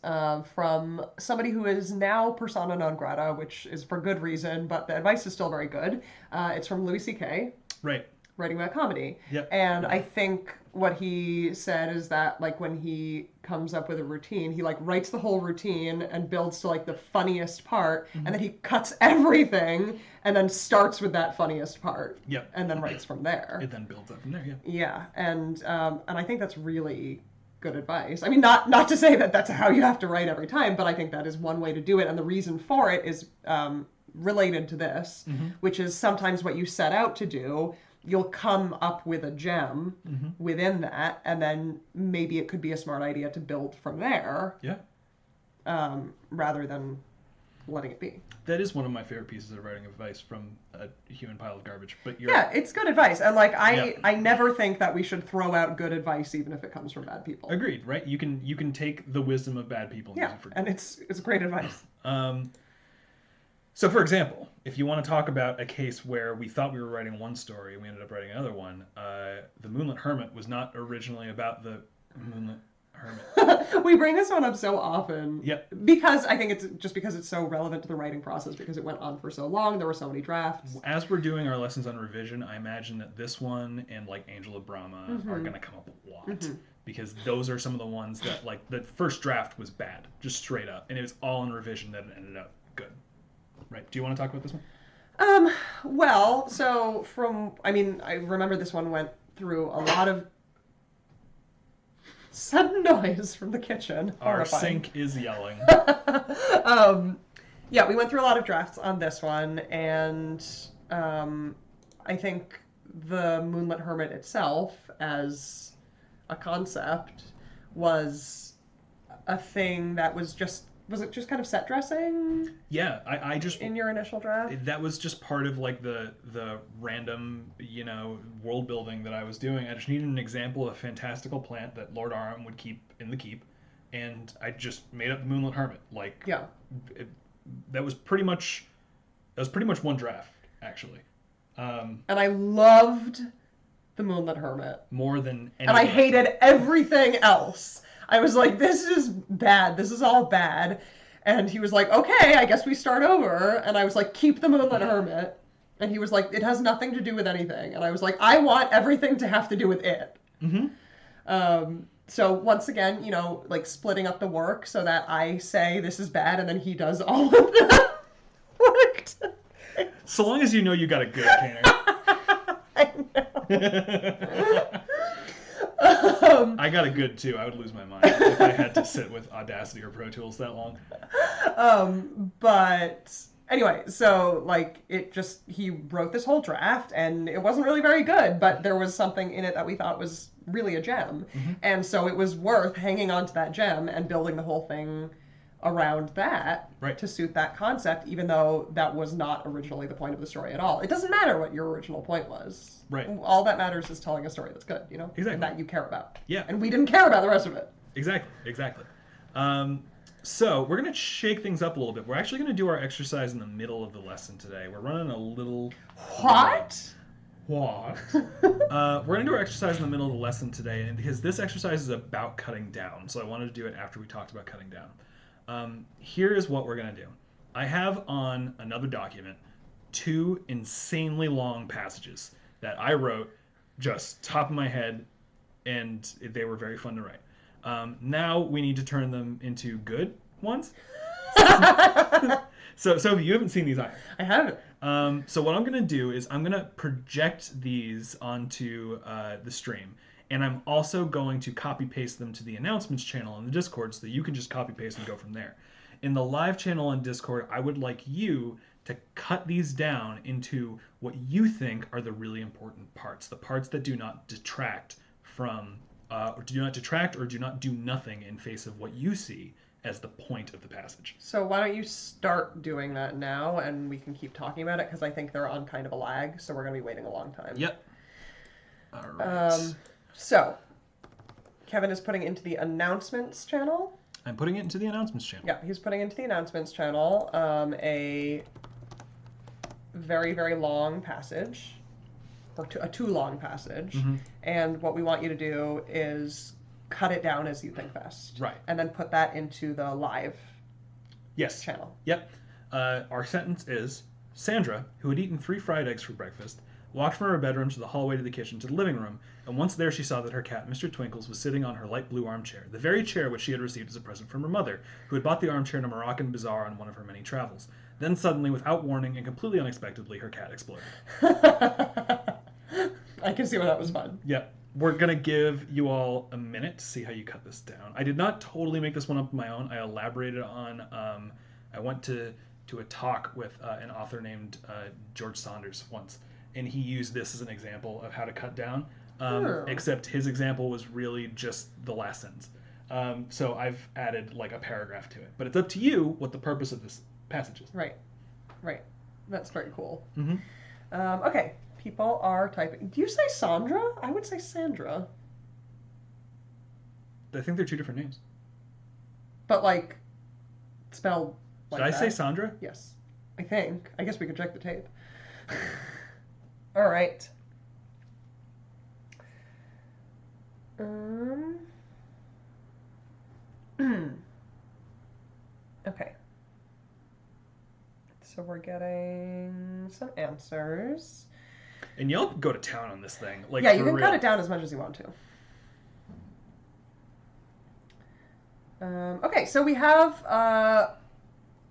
from somebody who is now persona non grata, which is for good reason, but the advice is still very good. It's from Louis C.K. Right. Writing about comedy. Yep. And I think what he said is that, like, when he comes up with a routine, he, like, writes the whole routine and builds to, like, the funniest part, and then he cuts everything and then starts with that funniest part. Yep. And then writes from there. It then builds up from there, yeah. Yeah, and I think that's really good advice. I mean, not to say that that's how you have to write every time, but I think that is one way to do it, and the reason for it is related to this, which is sometimes what you set out to do, you'll come up with a gem within that, and then maybe it could be a smart idea to build from there. Yeah. Rather than letting it be. That is one of my favorite pieces of writing advice from a human pile of garbage. But yeah, it's good advice, and like I never think that we should throw out good advice even if it comes from bad people. Agreed, right? You can take the wisdom of bad people and use it for good. And it's great advice. So, for example, if you want to talk about a case where we thought we were writing one story and we ended up writing another one, The Moonlit Hermit was not originally about the Moonlit Hermit. We bring this one up so often. Yep. Because I think it's so relevant to the writing process because it went on for so long. There were so many drafts. As we're doing our lessons on revision, I imagine that this one and like Angel of Brahma are going to come up a lot. Because those are some of the ones that, like, the first draft was bad, just straight up. And it was all in revision that it ended up good. Right. Do you want to talk about this one? Well, so I remember this one went through a lot of sudden noise from the kitchen. Our sink is yelling. Yeah, we went through a lot of drafts on this one, and I think the Moonlit Hermit itself as a concept was a thing that was it just kind of set dressing? Yeah, I just in your initial draft. That was just part of like the random world building that I was doing. I just needed an example of a fantastical plant that Lord Aram would keep in the keep, and I just made up the Moonlit Hermit. Like that was pretty much one draft actually. And I loved the Moonlit Hermit more than anything. And I hated everything else. I was like, this is bad. This is all bad. And he was like, okay, I guess we start over. And I was like, keep the Moonlit Hermit. And he was like, it has nothing to do with anything. And I was like, I want everything to have to do with it. So once again, like splitting up the work so that I say this is bad and then he does all of the work. So long as you know you got a good Tanner. I know. I got a good too. I would lose my mind if I had to sit with Audacity or Pro Tools that long. But anyway, so like he wrote this whole draft and it wasn't really very good, but there was something in it that we thought was really a gem. And so it was worth hanging on to that gem and building the whole thing around that to suit that concept, even though that was not originally the point of the story at all. It doesn't matter what your original point was. Right. All that matters is telling a story that's good, Exactly. And that you care about. Yeah. And we didn't care about the rest of it. Exactly. So we're going to shake things up a little bit. We're actually going to do our exercise in the middle of the lesson today. We're running a little... What? We're going to do our exercise in the middle of the lesson today, and because this exercise is about cutting down, so I wanted to do it after we talked about cutting down. Here is what we're going to do. I have on another document 2 insanely long passages that I wrote just top of my head and they were very fun to write. Now we need to turn them into good ones. So Sophie, you haven't seen these either. I haven't. So what I'm going to do is I'm going to project these onto the stream. And I'm also going to copy paste them to the announcements channel on the Discord so that you can just copy paste and go from there. In the live channel on Discord, I would like you to cut these down into what you think are the really important parts, the parts that do not detract from, or do not do nothing in face of what you see as the point of the passage. So why don't you start doing that now, and we can keep talking about it, because I think they're on kind of a lag, so we're going to be waiting a long time. Yep. All right. So, Kevin is putting into the announcements channel. I'm putting it into the announcements channel. Yeah, he's putting into the announcements channel a very, very long passage, or a too long passage. Mm-hmm. And what we want you to do is cut it down as you think best. Right. And then put that into the live channel. Yep. Our sentence is, Sandra, who had eaten 3 fried eggs for breakfast, walked from her bedroom to the hallway to the kitchen to the living room, and once there she saw that her cat, Mr. Twinkles, was sitting on her light blue armchair, the very chair which she had received as a present from her mother, who had bought the armchair in a Moroccan bazaar on one of her many travels. Then suddenly, without warning and completely unexpectedly, her cat exploded. I can see why that was fun. Yep. We're going to give you all a minute to see how you cut this down. I did not totally make this one up on my own. I elaborated on, I went to a talk with an author named George Saunders once, and he used this as an example of how to cut down, except his example was really just the last sentence. So I've added like a paragraph to it. But it's up to you what the purpose of this passage is. Right. That's very cool. Mm-hmm. Okay. People are typing. Do you say Sandra? I would say Sandra. I think they're 2 different names. But like, spelled like Did I that. say Sandra? Yes. I think. I guess we could check the tape. All right. Okay. So we're getting some answers. And y'all go to town on this thing. Like, yeah, you can cut it down as much as you want to. Okay, so we have a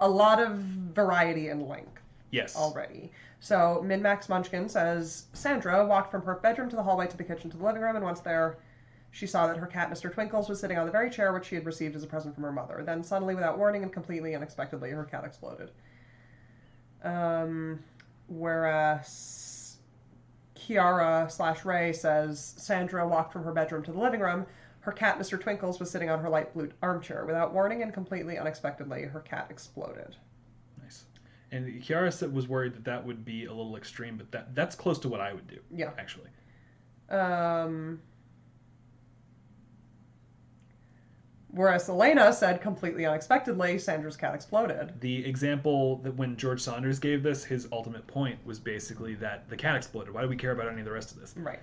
lot of variety in length. Yes. Already. So Min-Max Munchkin says, Sandra walked from her bedroom to the hallway to the kitchen to the living room, and once there, she saw that her cat, Mr. Twinkles, was sitting on the very chair which she had received as a present from her mother. Then suddenly, without warning and completely unexpectedly, her cat exploded. Whereas Kiara/Ray says, Sandra walked from her bedroom to the living room. Her cat, Mr. Twinkles, was sitting on her light blue armchair. Without warning and completely unexpectedly, her cat exploded. Nice. And Kiara was worried that would be a little extreme, but that's close to what I would do. Yeah. Actually. Whereas Elena said, completely unexpectedly, Sandra's cat exploded. The example that when George Saunders gave this, his ultimate point was basically that the cat exploded. Why do we care about any of the rest of this? Right.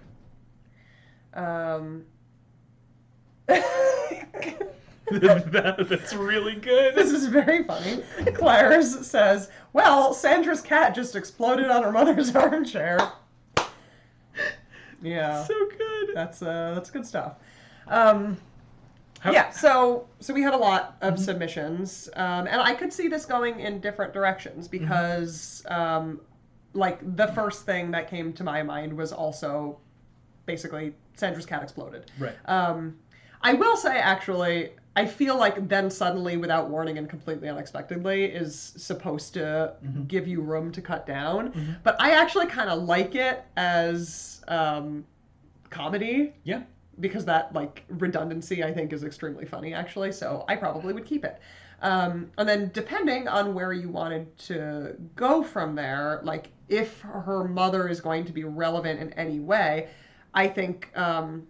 That's really good. This is very funny. Claire's says, well, Sandra's cat just exploded on her mother's armchair. Yeah. So good. That's good stuff. Yeah, so we had a lot of submissions, and I could see this going in different directions because, like, the first thing that came to my mind was also basically Sandra's cat exploded. Right. I will say, actually, I feel like then suddenly, without warning and completely unexpectedly, is supposed to give you room to cut down, but I actually kind of like it as comedy. Yeah. Because that, like, redundancy, I think, is extremely funny, actually, so I probably would keep it. And then, depending on where you wanted to go from there, like, if her mother is going to be relevant in any way, I think her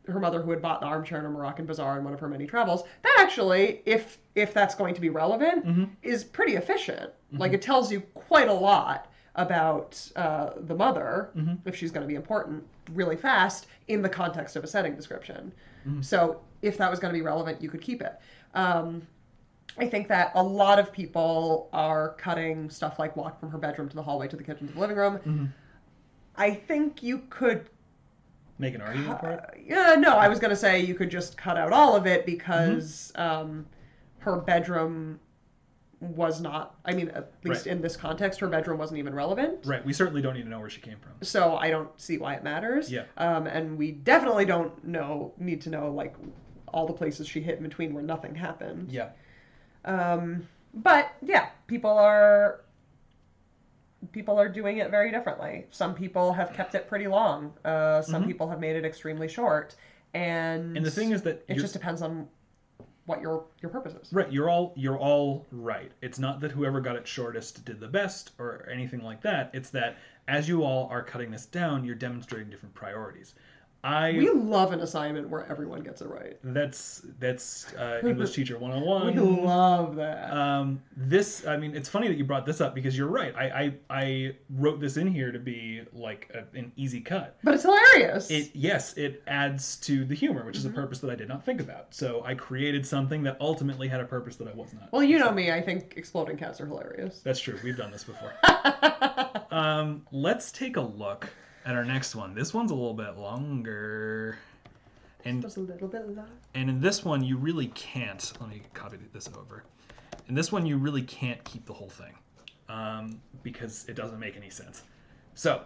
mother, who had bought the armchair in a Moroccan bazaar in one of her many travels, that actually, if that's going to be relevant, is pretty efficient. Like, it tells you quite a lot about the mother, if she's going to be important, really fast in the context of a setting description. So if that was going to be relevant, you could keep it. I think that a lot of people are cutting stuff like walk from her bedroom to the hallway to the kitchen to the living room. I think you could make an argument for it? Yeah, no, I was going to say you could just cut out all of it because her bedroom was not, I mean, at least in this context, her bedroom wasn't even relevant. Right. We certainly don't need to know where she came from. So I don't see why it matters. Yeah. And we definitely don't need to know, like, all the places she hit in between where nothing happened. Yeah. But, yeah, people are doing it very differently. Some people have kept it pretty long. Some people have made it extremely short. And the thing is that it just depends on what your purpose is. Right, you're all right. It's not that whoever got it shortest did the best or anything like that. It's that as you all are cutting this down, you're demonstrating different priorities. We love an assignment where everyone gets it right. That's English Teacher 101. We love that. It's funny that you brought this up because you're right. I wrote this in here to be like an easy cut. But it's hilarious. It adds to the humor, which is a purpose that I did not think about. So I created something that ultimately had a purpose that I was not. Well, you know me. I think exploding cats are hilarious. That's true. We've done this before. Let's take a look at our next one. This one's a little bit longer. And just a little bit longer. And in this one, you really can't. Let me copy this over. In this one, you really can't keep the whole thing because it doesn't make any sense. So,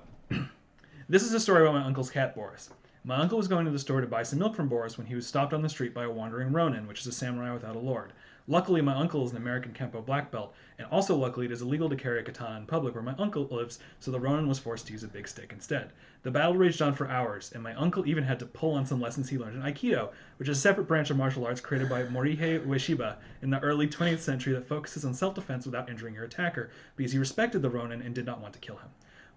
this is a story about my uncle's cat, Boris. My uncle was going to the store to buy some milk from Boris when he was stopped on the street by a wandering ronin, which is a samurai without a lord. Luckily, my uncle is an American Kempo black belt, and also luckily it is illegal to carry a katana in public where my uncle lives, so the ronin was forced to use a big stick instead. The battle raged on for hours, and my uncle even had to pull on some lessons he learned in Aikido, which is a separate branch of martial arts created by Morihei Ueshiba in the early 20th century that focuses on self-defense without injuring your attacker, because he respected the ronin and did not want to kill him.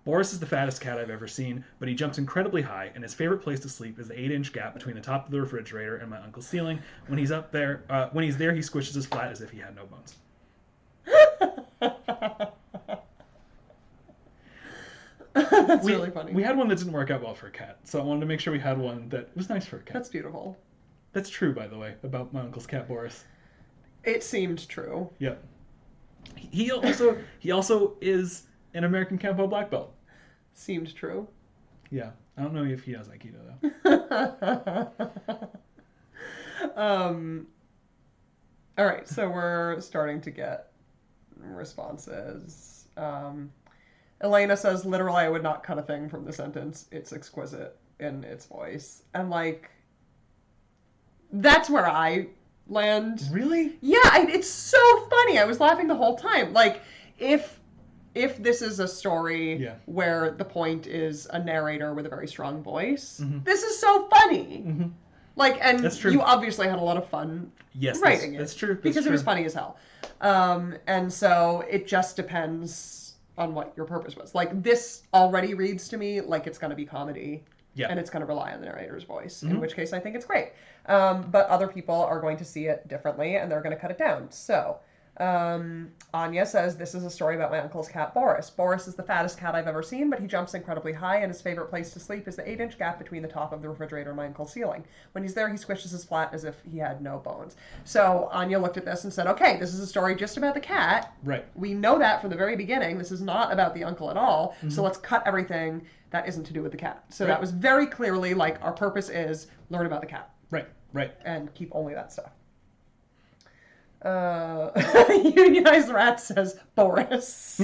Boris is the fattest cat I've ever seen, but he jumps incredibly high, and his favorite place to sleep is the 8-inch gap between the top of the refrigerator and my uncle's ceiling. When he's there, he squishes as flat as if he had no bones. That's really funny. We had one that didn't work out well for a cat, so I wanted to make sure we had one that was nice for a cat. That's beautiful. That's true, by the way, about my uncle's cat, Boris. It seemed true. Yeah. He also is an American Kempo black belt. Seemed true. Yeah. I don't know if he does Aikido, though. All right, so we're starting to get responses. Elena says, literally, I would not cut a thing from the sentence. It's exquisite in its voice. And, like, that's where I land. Really? Yeah, it's so funny. I was laughing the whole time. Like, if this is a story where the point is a narrator with a very strong voice, this is so funny. Mm-hmm. Like, and you obviously had a lot of fun writing it. That's true. Because it was funny as hell. And so it just depends on what your purpose was. Like, this already reads to me like it's going to be comedy. Yeah. And it's going to rely on the narrator's voice, in which case I think it's great. But other people are going to see it differently, and they're going to cut it down. So, Anya says, this is a story about my uncle's cat, Boris. Boris is the fattest cat I've ever seen, but he jumps incredibly high, and his favorite place to sleep is the 8-inch gap between the top of the refrigerator and my uncle's ceiling. When he's there, he squishes as flat as if he had no bones. So Anya looked at this and said, okay, this is a story just about the cat. Right. We know that from the very beginning. This is not about the uncle at all. So let's cut everything that isn't to do with the cat. So that was very clearly like our purpose is learn about the cat. Right. And keep only that stuff. Unionized Rat says Boris.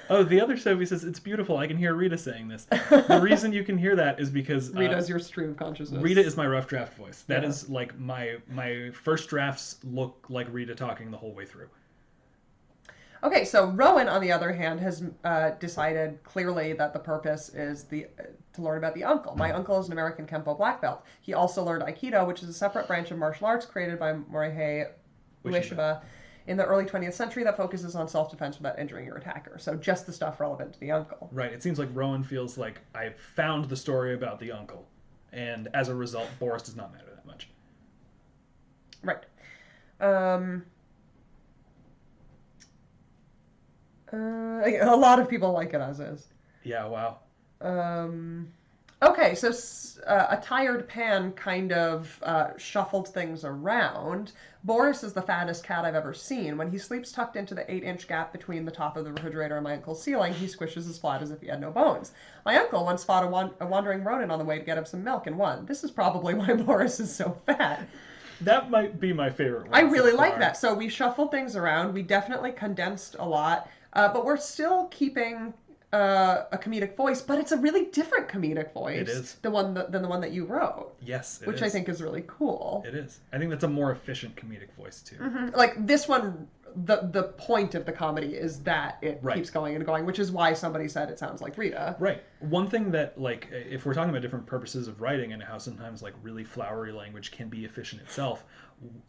Oh, the other Sophie says, it's beautiful. I can hear Rita saying this. The reason you can hear that is because Rita is your stream of consciousness. Rita is my rough draft voice. That is like my first drafts look like Rita talking the whole way through. Okay, so Rowan, on the other hand, has decided clearly that the purpose is to learn about the uncle. My uncle is an American Kempo black belt. He also learned Aikido, which is a separate branch of martial arts created by Morihei Ueshiba in the early 20th century that focuses on self-defense without injuring your attacker. So just the stuff relevant to the uncle. Right. It seems like Rowan feels like I found the story about the uncle, and as a result, Boris does not matter that much. Right. A lot of people like it as is. Yeah, wow. Okay, so a tired pan kind of shuffled things around. Boris is the fattest cat I've ever seen. When he sleeps tucked into the 8-inch gap between the top of the refrigerator and my uncle's ceiling, he squishes as flat as if he had no bones. My uncle once fought a wandering rodent on the way to get him some milk and won. This is probably why Boris is so fat. That might be my favorite one. I really like that. So we shuffled things around. We definitely condensed a lot, but we're still keeping a comedic voice, but it's a really different comedic voice. It is. Than the one that you wrote. Yes, it which is. I think is really cool. It is. I think that's a more efficient comedic voice too. Mm-hmm. Like this one, the point of the comedy is that it keeps going and going, which is why somebody said it sounds like Rita. Right. One thing that, like, if we're talking about different purposes of writing and how sometimes like really flowery language can be efficient itself,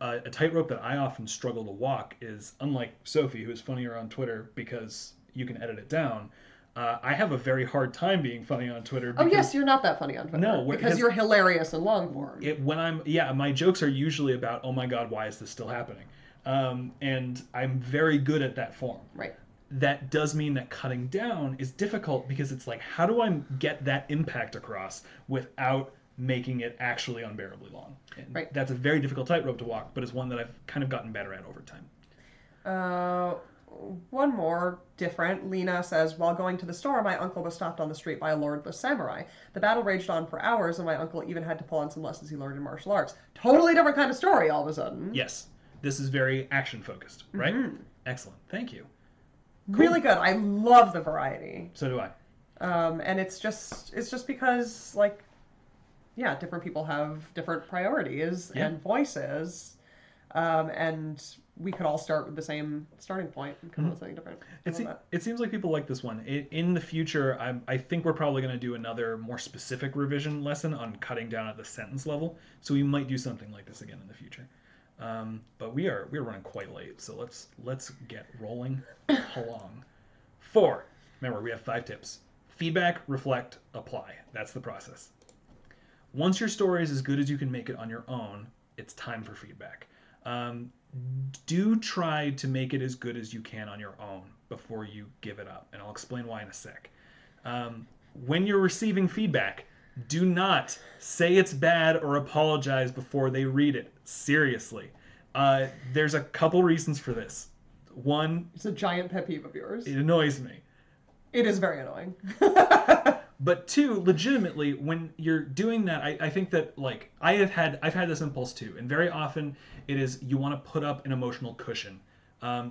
a tightrope that I often struggle to walk is, unlike Sophie, who's funnier on Twitter because you can edit it down. I have a very hard time being funny on Twitter. Oh yes, you're not that funny on Twitter. No, because you're hilarious in long form. My jokes are usually about, oh my god, why is this still happening? And I'm very good at that form. Right. That does mean that cutting down is difficult because it's like, how do I get that impact across without making it actually unbearably long? And right. That's a very difficult tightrope to walk, but it's one that I've kind of gotten better at over time. One more different. Lena says, while going to the store, my uncle was stopped on the street by a lordless samurai. The battle raged on for hours, and my uncle even had to pull on some lessons he learned in martial arts. Totally different kind of story all of a sudden. Yes. This is very action-focused, right? Mm-hmm. Excellent. Thank you. Cool. Really good. I love the variety. So do I. And it's just because, like, yeah, different people have different priorities and voices, and we could all start with the same starting point and come up with something different. It seems like people like this one. In the future, I think we're probably going to do another more specific revision lesson on cutting down at the sentence level. So we might do something like this again in the future. But we're running quite late, so let's get rolling along. 4. Remember, we have 5 tips. Feedback, reflect, apply. That's the process. Once your story is as good as you can make it on your own, it's time for feedback. Do try to make it as good as you can on your own before you give it up, and I'll explain why in a sec. When you're receiving feedback, do not say it's bad or apologize before they read it. Seriously. There's a couple reasons for this. One, it's a giant pet peeve of yours. It annoys me. It is very annoying. But 2, legitimately, when you're doing that, I think that, like, I've had this impulse too, and very often it is you want to put up an emotional cushion,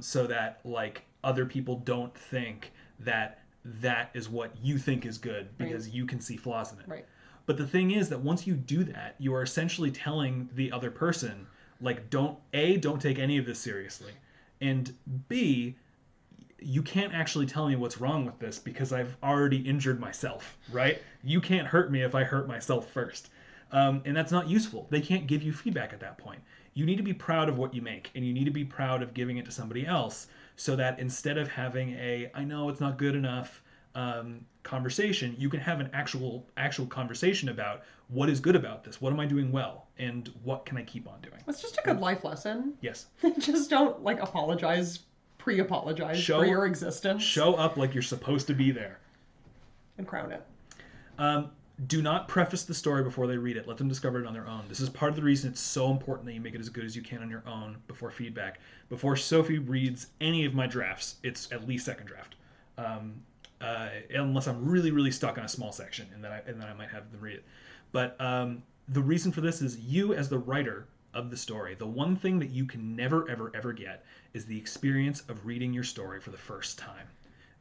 so that, like, other people don't think that is what you think is good because you can see flaws in it. Right. But the thing is that once you do that, you are essentially telling the other person, like, don't take any of this seriously, and B, you can't actually tell me what's wrong with this because I've already injured myself, right? You can't hurt me if I hurt myself first. And that's not useful. They can't give you feedback at that point. You need to be proud of what you make, and you need to be proud of giving it to somebody else so that instead of having I know it's not good enough conversation, you can have an actual conversation about what is good about this, what am I doing well, and what can I keep on doing. It's just a good life lesson. Yes. Just don't, like, pre-apologize for your existence. Show up like you're supposed to be there. And crown it. Do not preface the story before they read it. Let them discover it on their own. This is part of the reason it's so important that you make it as good as you can on your own before feedback. Before Sophie reads any of my drafts, it's at least second draft. Unless I'm really, really stuck on a small section, and then I might have them read it. But the reason for this is you, as the writer of the story, the one thing that you can never, ever, ever get is the experience of reading your story for the first time.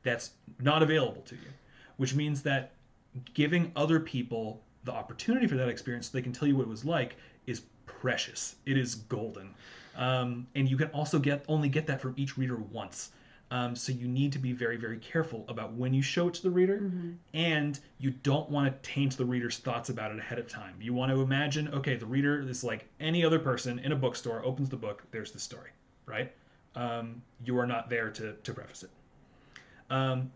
That's not available to you, which means that giving other people the opportunity for that experience so they can tell you what it was like is precious. It is golden. And you can also only get that from each reader once. So you need to be very, very careful about when you show it to the reader, and you don't want to taint the reader's thoughts about it ahead of time. You want to imagine, okay, the reader is like any other person in a bookstore, opens the book, there's the story, right? You are not there to preface it.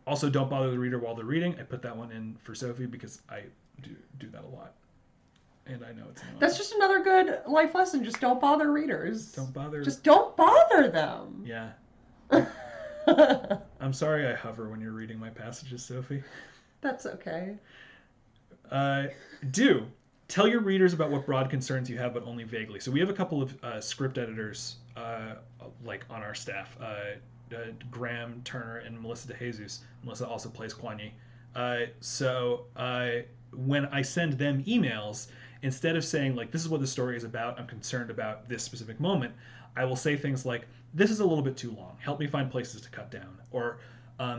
Also, don't bother the reader while they're reading. I put that one in for Sophie because I do that a lot. And I know it's annoying. That's just another good life lesson. Just don't bother readers. Just don't bother them. Yeah. I'm sorry I hover when you're reading my passages, Sophie. That's okay. Do tell your readers about what broad concerns you have, but only vaguely. So we have a couple of script editors like on our staff, Graham Turner and Melissa DeJesus. Melissa also plays Kuan Yi. So when I send them emails, instead of saying like, this is what the story is about, I'm concerned about this specific moment, I will say things like, this is a little bit too long, help me find places to cut down. Or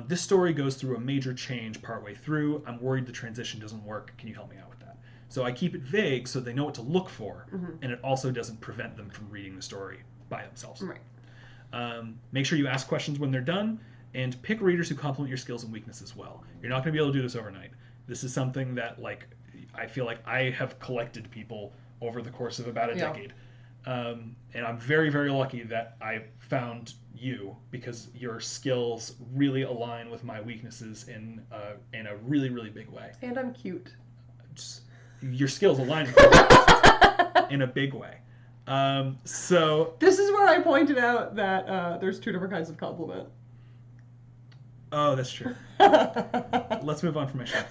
this story goes through a major change partway through, I'm worried the transition doesn't work, can you help me out with that? So I keep it vague so they know what to look for, and it also doesn't prevent them from reading the story by themselves. Right. Make sure you ask questions when they're done, and pick readers who complement your skills and weaknesses well. You're not going to be able to do this overnight. This is something that, like, I feel like I have collected people over the course of about a decade. And I'm very, very lucky that I found you, because your skills really align with my weaknesses in a really, really big way. And I'm cute. Your skills align in a big way. So this is where I pointed out that there's two different kinds of compliment. Oh, that's true. Let's move on from my show.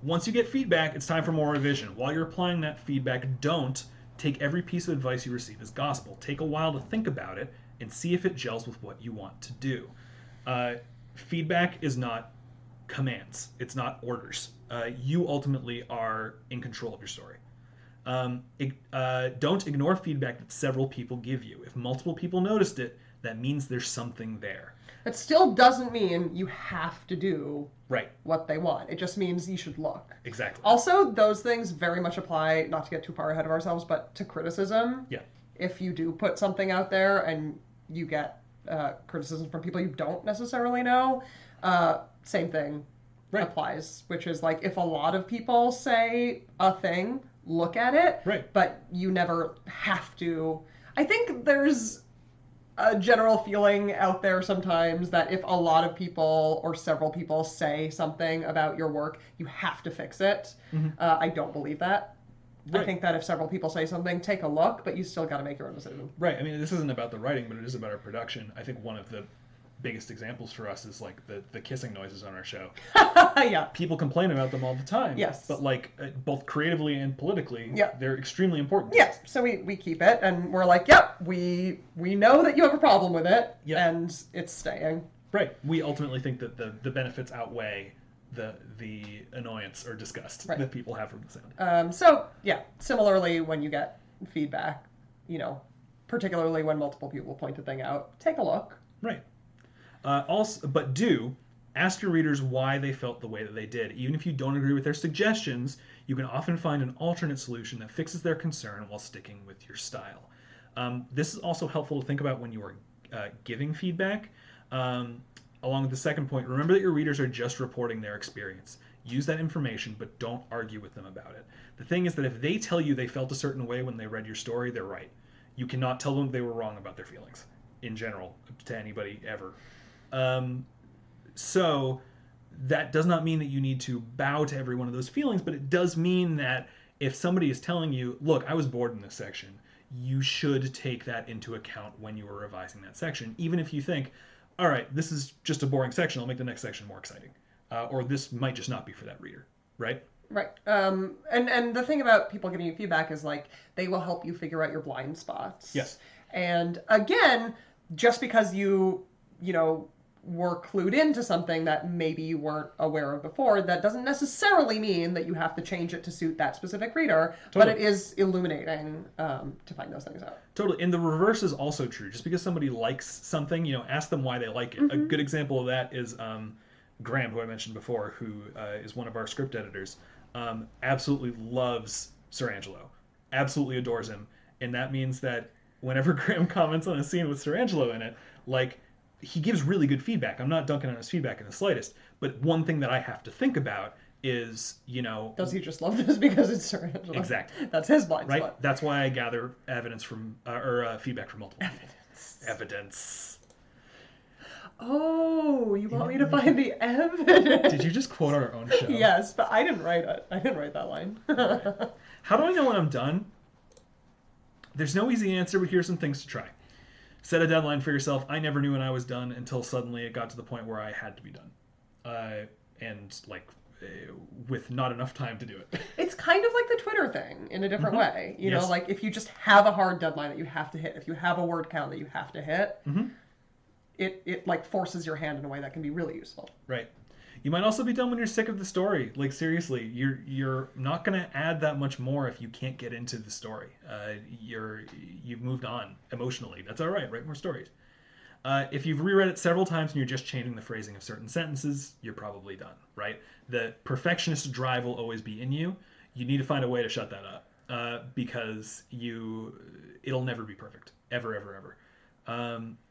Once you get feedback, it's time for more revision. While you're applying that feedback, don't take every piece of advice you receive as gospel. Take a while to think about it and see if it gels with what you want to do. Feedback is not commands. It's not orders. You ultimately are in control of your story. Don't ignore feedback that several people give you. If multiple people noticed it, that means there's something there. It still doesn't mean you have to do right what they want. It just means you should look. Exactly. Also, those things very much apply, not to get too far ahead of ourselves, but to criticism. Yeah. If you do put something out there and you get criticism from people you don't necessarily know, same thing applies, which is like, if a lot of people say a thing, look at it, but you never have to. I think there's a general feeling out there sometimes that if a lot of people or several people say something about your work, you have to fix it. I don't believe that. I think that if several people say something, take a look, but you still got to make your own decision. Right. I mean, this isn't about the writing, but it is about our production. I think one of the biggest examples for us is like the kissing noises on our show. Yeah. People complain about them all the time. Yes. But like both creatively and politically, they're extremely important. Yes. So we keep it, and we're like, yep, we know that you have a problem with it, and it's staying. Right. We ultimately think that the benefits outweigh the annoyance or disgust that people have from the sound. So yeah, similarly, when you get feedback, particularly when multiple people point a thing out, take a look. Right. But do ask your readers why they felt the way that they did. Even if you don't agree with their suggestions, you can often find an alternate solution that fixes their concern while sticking with your style. This is also helpful to think about when you are giving feedback. Along with the second point, remember that your readers are just reporting their experience. Use that information, but don't argue with them about it. The thing is that if they tell you they felt a certain way when they read your story, they're right. You cannot tell them they were wrong about their feelings, in general, to anybody ever. So that does not mean that you need to bow to every one of those feelings, but it does mean that if somebody is telling you, look, I was bored in this section, you should take that into account when you are revising that section, even if you think, all right, this is just a boring section, I'll make the next section more exciting. Or this might just not be for that reader, right? Right. And the thing about people giving you feedback is like, they will help you figure out your blind spots. Yes. And again, just because you were clued into something that maybe you weren't aware of before, that doesn't necessarily mean that you have to change it to suit that specific reader, but it is illuminating to find those things out. Totally. And the reverse is also true. Just because somebody likes something, ask them why they like it. A good example of that is Graham, who I mentioned before, who is one of our script editors, absolutely loves Sir Angelo, absolutely adores him. And that means that whenever Graham comments on a scene with Sir Angelo in it, like, he gives really good feedback. I'm not dunking on his feedback in the slightest. But one thing that I have to think about is, does he just love this because it's Sir Angelo? Exactly. That's his blind spot. Right? That's why I gather evidence from, or feedback from multiple people. Evidence. Oh, you want me to find the evidence? Did you just quote our own show? Yes, but I didn't write it. I didn't write that line. How do I know when I'm done? There's no easy answer, but here's some things to try. Set a deadline for yourself. I never knew when I was done until suddenly it got to the point where I had to be done. And like with not enough time to do it. It's kind of like the Twitter thing in a different way. You know, like if you just have a hard deadline that you have to hit, if you have a word count that you have to hit, it like forces your hand in a way that can be really useful. Right. You might also be done when you're sick of the story. Like seriously, you're not going to add that much more if you can't get into the story. You've moved on emotionally. That's all right. Write more stories. If you've reread it several times and you're just changing the phrasing of certain sentences, you're probably done, right? The perfectionist drive will always be in you. You need to find a way to shut that up because it'll never be perfect. Ever, ever, ever.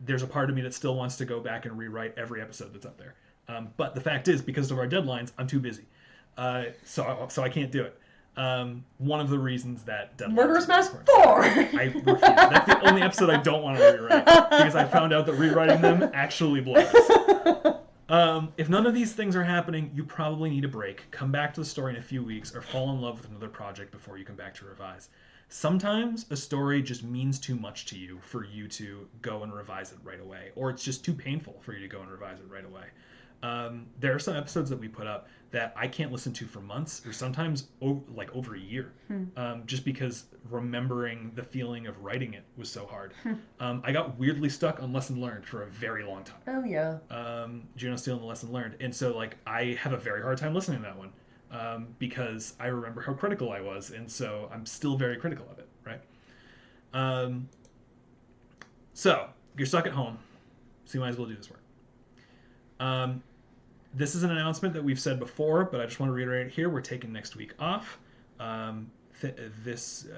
There's a part of me that still wants to go back and rewrite every episode that's up there. But the fact is, because of our deadlines, I'm too busy. So I can't do it. One of the reasons that Murderous Mask 4! I refuse. That's the only episode I don't want to rewrite because I found out that rewriting them actually blows. If none of these things are happening, you probably need a break. Come back to the story in a few weeks or fall in love with another project before you come back to revise. Sometimes a story just means too much to you for you to go and revise it right away, or it's just too painful for you to go and revise it right away. There are some episodes that we put up that I can't listen to for months or sometimes over a year, just because remembering the feeling of writing it was so hard. I got weirdly stuck on Lesson Learned for a very long time. Oh, yeah. Juno Steel and the Lesson Learned. And so I have a very hard time listening to that one because I remember how critical I was. And so I'm still very critical of it, right? So you're stuck at home, so you might as well do this work. This is an announcement that we've said before, but I just want to reiterate it here. We're taking next week off. This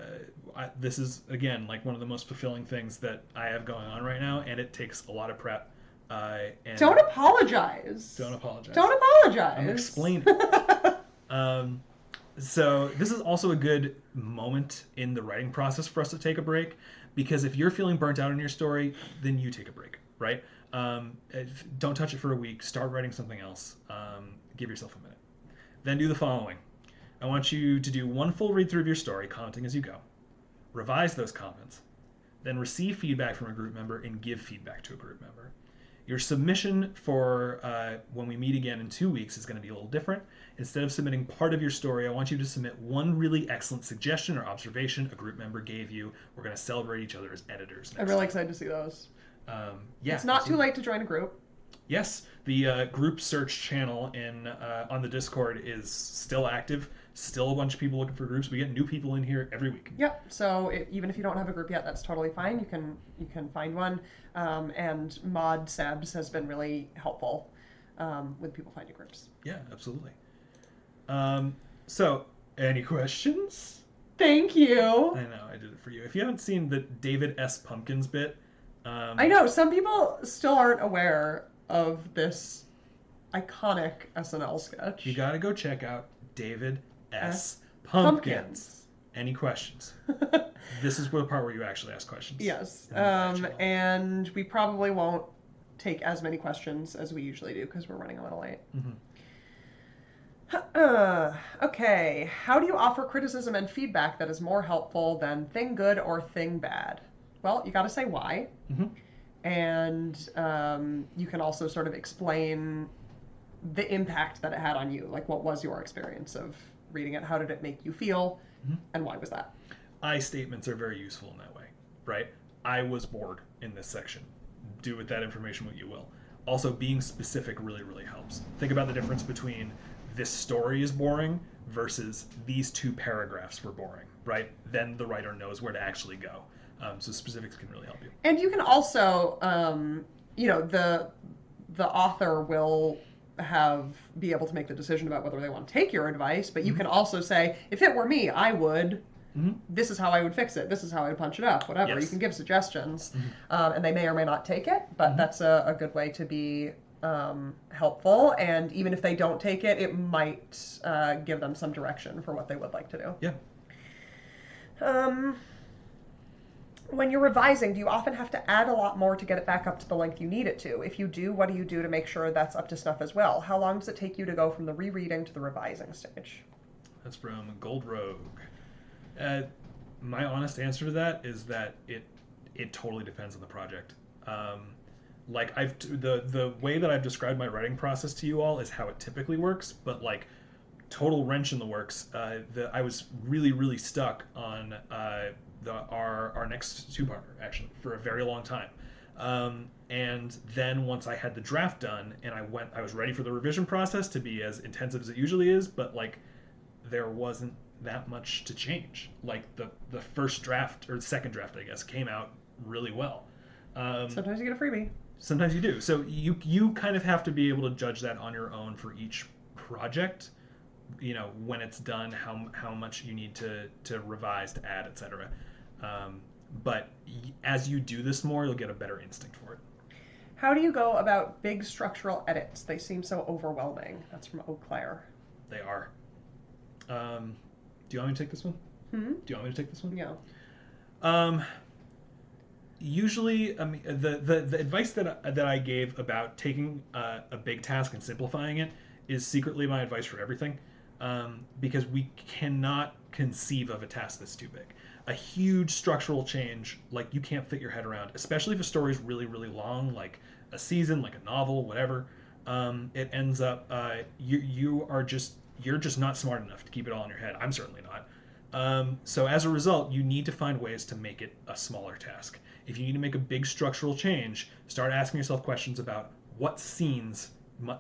is, again, like one of the most fulfilling things that I have going on right now, and it takes a lot of prep. And don't apologize. Don't apologize. Don't apologize. I'm explaining. So this is also a good moment in the writing process for us to take a break, because if you're feeling burnt out in your story, then you take a break, right? Don't touch it for a week. Start writing something else. Give yourself a minute. Then do the following. I want you to do one full read through of your story, commenting as you go. Revise those comments. Then receive feedback from a group member and give feedback to a group member. Your submission for when we meet again in 2 weeks is going to be a little different. Instead of submitting part of your story, I want you to submit one really excellent suggestion or observation a group member gave you. We're going to celebrate each other as editors. I'm really excited to see those. Yeah, it's not too late to join a group. Yes, the group search channel on the Discord is still active. Still a bunch of people looking for groups. We get new people in here every week. Yep. So even if you don't have a group yet, that's totally fine. You can find one. And Mod Sebs has been really helpful with people finding groups. Yeah, absolutely. So, any questions? Thank you. I know, I did it for you. If you haven't seen the David S. Pumpkins bit, I know some people still aren't aware of this iconic SNL sketch. You got to go check out David S. Pumpkins. Any questions? This is the part where you actually ask questions. Yes. And we probably won't take as many questions as we usually do because we're running a little late. Okay. How do you offer criticism and feedback that is more helpful than thing good or thing bad? Well, you got to say why. And you can also sort of explain the impact that it had on you. Like, what was your experience of reading it? How did it make you feel? And why was that? I statements are very useful in that way, right? I was bored in this section. Do with that information what you will. Also, being specific really, really helps. Think about the difference between this story is boring versus these 2 paragraphs were boring, right? Then the writer knows where to actually go. So specifics can really help you. And you can also, the author will be able to make the decision about whether they want to take your advice, but you can also say, if it were me, I would, this is how I would fix it, this is how I would punch it up, whatever. Yes. You can give suggestions, and they may or may not take it, but that's a good way to be helpful, and even if they don't take it, it might give them some direction for what they would like to do. Yeah. When you're revising, do you often have to add a lot more to get it back up to the length you need it to? If you do, what do you do to make sure that's up to snuff as well? How long does it take you to go from the rereading to the revising stage? That's from Gold Rogue. My honest answer to that is that it totally depends on the project. The way that I've described my writing process to you all is how it typically works, but total wrench in the works. I was really stuck on our next two-parter actually for a very long time. And then once I had the draft done and I was ready for the revision process to be as intensive as it usually is, but like there wasn't that much to change. Like the first draft or the second draft, I guess, came out really well. Sometimes you get a freebie. Sometimes you do. So you kind of have to be able to judge that on your own for each project. You know, when it's done, how much you need to revise, to add, etc. But as you do this more, you'll get a better instinct for it. How do you go about big structural edits? They seem so overwhelming. That's from Eau Claire. They are. Do you want me to take this one? Hmm? Do you want me to take this one? Yeah. Usually, the advice that I gave about taking a big task and simplifying it is secretly my advice for everything, because we cannot conceive of a task that's too big. A huge structural change, like, you can't fit your head around, especially if a story is really long, like a season, like a novel, whatever. It ends up you're just not smart enough to keep it all in your head. I'm certainly not. So as a result, you need to find ways to make it a smaller task. If you need to make a big structural change, start asking yourself questions about what scenes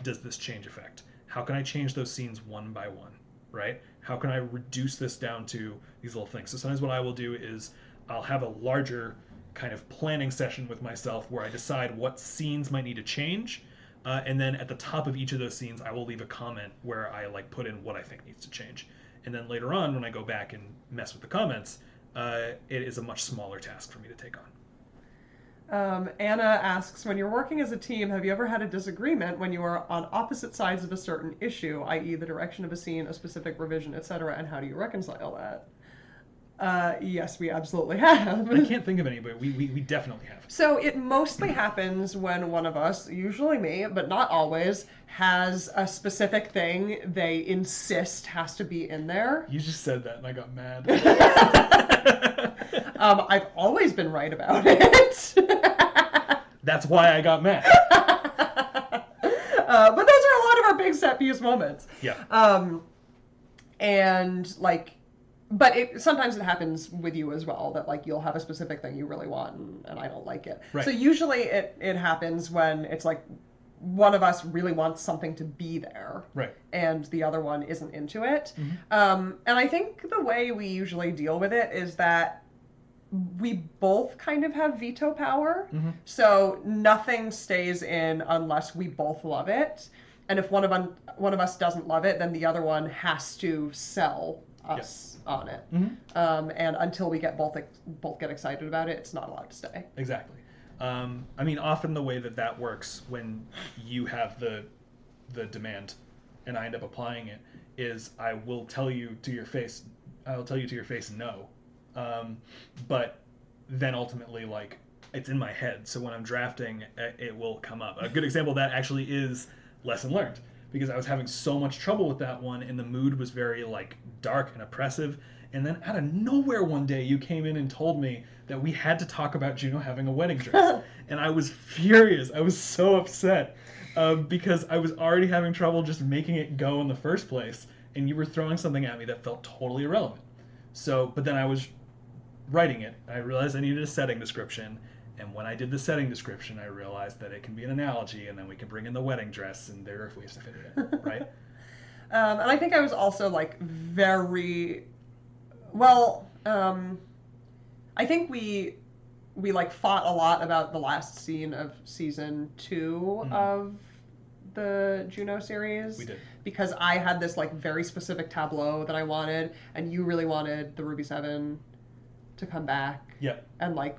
does this change affect? How can I change those scenes one by one, right? How can I reduce this down to these little things? So sometimes what I will do is I'll have a larger kind of planning session with myself where I decide what scenes might need to change. And then at the top of each of those scenes, I will leave a comment where I like put in what I think needs to change. And then later on, when I go back and mess with the comments, it is a much smaller task for me to take on. Anna asks, when you're working as a team, have you ever had a disagreement when you are on opposite sides of a certain issue, i.e. the direction of a scene, a specific revision, etc., and how do you reconcile that? Yes, we absolutely have. I can't think of any, but we definitely have. So it mostly happens when one of us, usually me, but not always, has a specific thing they insist has to be in there. You just said that and I got mad. I've always been right about it. That's why I got mad. But those are a lot of our big set piece moments. Yeah. And like, but sometimes it happens with you as well, that like you'll have a specific thing you really want and I don't like it. Right. So usually it happens when it's like one of us really wants something to be there, right, and the other one isn't into it. Mm-hmm. And I think the way we usually deal with it is that we both kind of have veto power. Mm-hmm. So nothing stays in unless we both love it. And if one of us doesn't love it, then the other one has to sell us on it. Mm-hmm. And until we get both get excited about it, it's not allowed to stay. Exactly. I mean, often the way that works when you have the demand and I end up applying it is I will tell you to your face no. But then ultimately, like, it's in my head. So when I'm drafting, it will come up. A good example of that actually is Lesson Learned, because I was having so much trouble with that one and the mood was very like dark and oppressive. And then out of nowhere one day you came in and told me that we had to talk about Juno having a wedding dress. And I was furious. I was so upset because I was already having trouble just making it go in the first place. And you were throwing something at me that felt totally irrelevant. So, but then I was writing it. I realized I needed a setting description. And when I did the setting description, I realized that it can be an analogy and then we can bring in the wedding dress and there are ways to fit it in, right? And I think I was also like very... Well, I think we like fought a lot about the last scene of season 2 of the Juno series. We did. Because I had this like very specific tableau that I wanted, and you really wanted the Ruby 7 to come back. Yeah. And like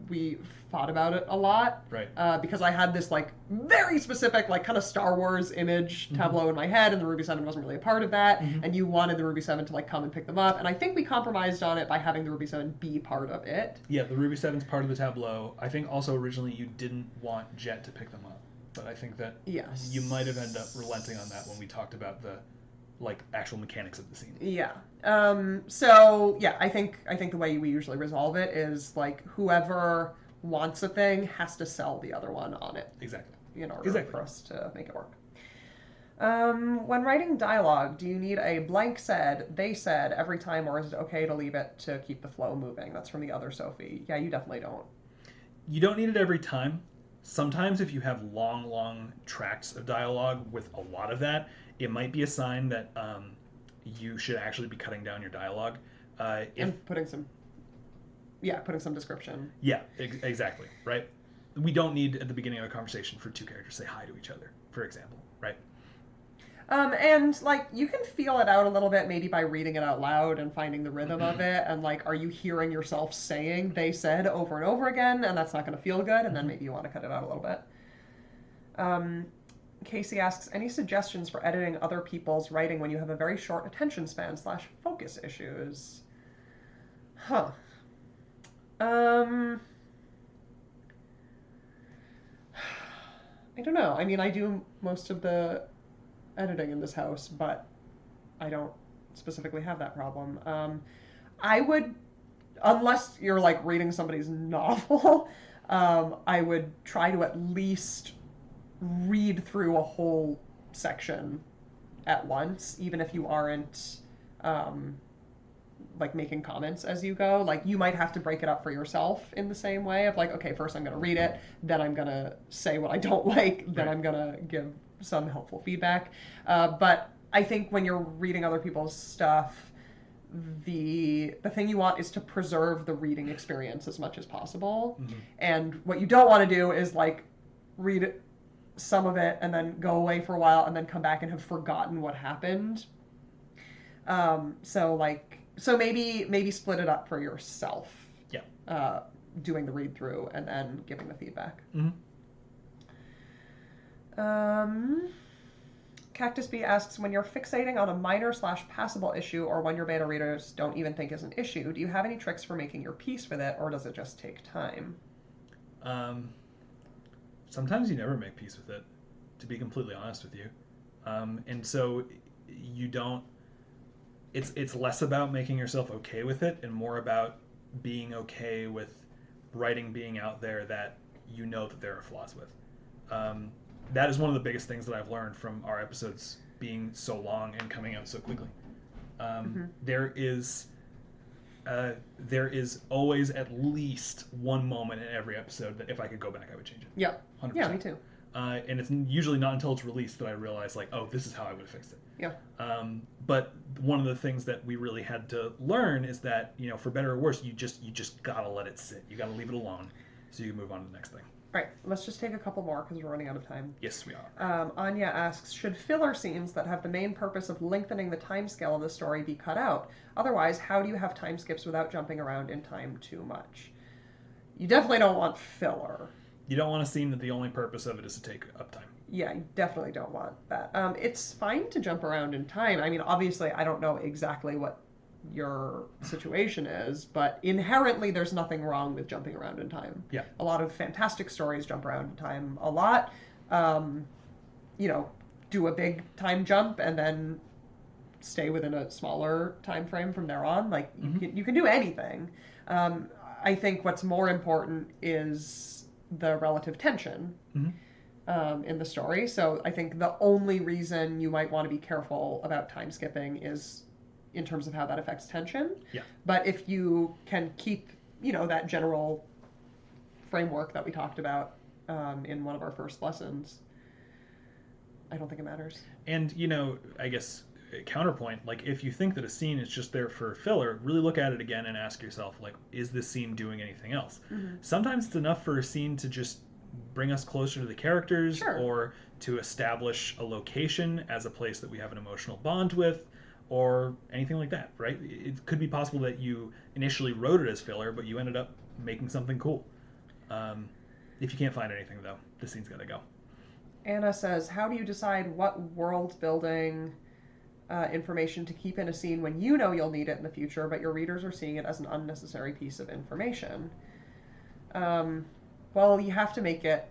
we fought about it a lot. Right. Because I had this like very specific like kind of Star Wars image tableau in my head, and the Ruby 7 wasn't really a part of that. And you wanted the Ruby 7 to like come and pick them up, and I think we compromised on it by having the Ruby 7 be part of it. Yeah, the Ruby 7's part of the tableau. I think also originally you didn't want Jet to pick them up, but I think that you might have ended up relenting on that when we talked about the like actual mechanics of the scene. Yeah. So yeah, I think the way we usually resolve it is like whoever wants a thing has to sell the other one on it. Exactly. In order Exactly. for us to make it work. When writing dialogue, do you need a blank said, they said every time, or is it okay to leave it to keep the flow moving? That's from the other Sophie. Yeah, you definitely don't. You don't need it every time. Sometimes if you have long tracts of dialogue with a lot of that, it might be a sign that you should actually be cutting down your dialogue. And putting some description. Yeah, exactly, right? We don't need, at the beginning of a conversation, for two characters to say hi to each other, for example, right? And like you can feel it out a little bit maybe by reading it out loud and finding the rhythm of it, and like are you hearing yourself saying they said over and over again, and that's not going to feel good, and then maybe you want to cut it out a little bit. Casey asks, any suggestions for editing other people's writing when you have a very short attention span / focus issues? Huh. I don't know. I mean, I do most of the editing in this house, but I don't specifically have that problem. I would, unless you're like reading somebody's novel, I would try to at least read through a whole section at once, even if you aren't like making comments as you go. Like you might have to break it up for yourself in the same way of like, okay, first I'm going to read it, then I'm going to say what I don't like, then I'm going to give some helpful feedback. But I think when you're reading other people's stuff, the thing you want is to preserve the reading experience as much as possible. Mm-hmm. And what you don't want to do is like read some of it and then go away for a while and then come back and have forgotten what happened. So maybe split it up for yourself. Yeah. Doing the read through and then giving the feedback. Mm-hmm. Cactus Bee asks, when you're fixating on a minor / passable issue or one your beta readers don't even think is an issue, do you have any tricks for making your peace with it, or does it just take time? Sometimes you never make peace with it, to be completely honest with you. And so you don't, it's less about making yourself okay with it and more about being okay with writing being out there that you know that there are flaws with. That is one of the biggest things that I've learned from our episodes being so long and coming out so quickly. There is always at least one moment in every episode that if I could go back, I would change it. Yeah. 100%. Yeah, me too. And it's usually not until it's released that I realize, like, oh, this is how I would have fixed it. Yeah. But one of the things that we really had to learn is that, you know, for better or worse, you just gotta let it sit. You gotta leave it alone so you can move on to the next thing. Right, let's just take a couple more because we're running out of time. Yes, we are. Anya asks, should filler scenes that have the main purpose of lengthening the time scale of the story be cut out? Otherwise, how do you have time skips without jumping around in time too much? You definitely don't want filler. You don't want a scene that the only purpose of it is to take up time. Yeah, you definitely don't want that. It's fine to jump around in time. I mean, obviously, I don't know exactly what your situation is, but inherently there's nothing wrong with jumping around in time. Yeah. A lot of fantastic stories jump around in time a lot. Do a big time jump and then stay within a smaller time frame from there on. Like you can do anything. I think what's more important is the relative tension in the story. So I think the only reason you might want to be careful about time skipping is in terms of how that affects tension. Yeah. But if you can keep, that general framework that we talked about in one of our first lessons, I don't think it matters. And, I guess counterpoint, like if you think that a scene is just there for filler, really look at it again and ask yourself, like, is this scene doing anything else? Sometimes it's enough for a scene to just bring us closer to the characters, sure, or to establish a location as a place that we have an emotional bond with, or anything like that, right? It could be possible that you initially wrote it as filler, but you ended up making something cool. If you can't find anything, though, the scene's got to go. Anna says, how do you decide what world building information to keep in a scene when you know you'll need it in the future, but your readers are seeing it as an unnecessary piece of information? Well, you have to make it...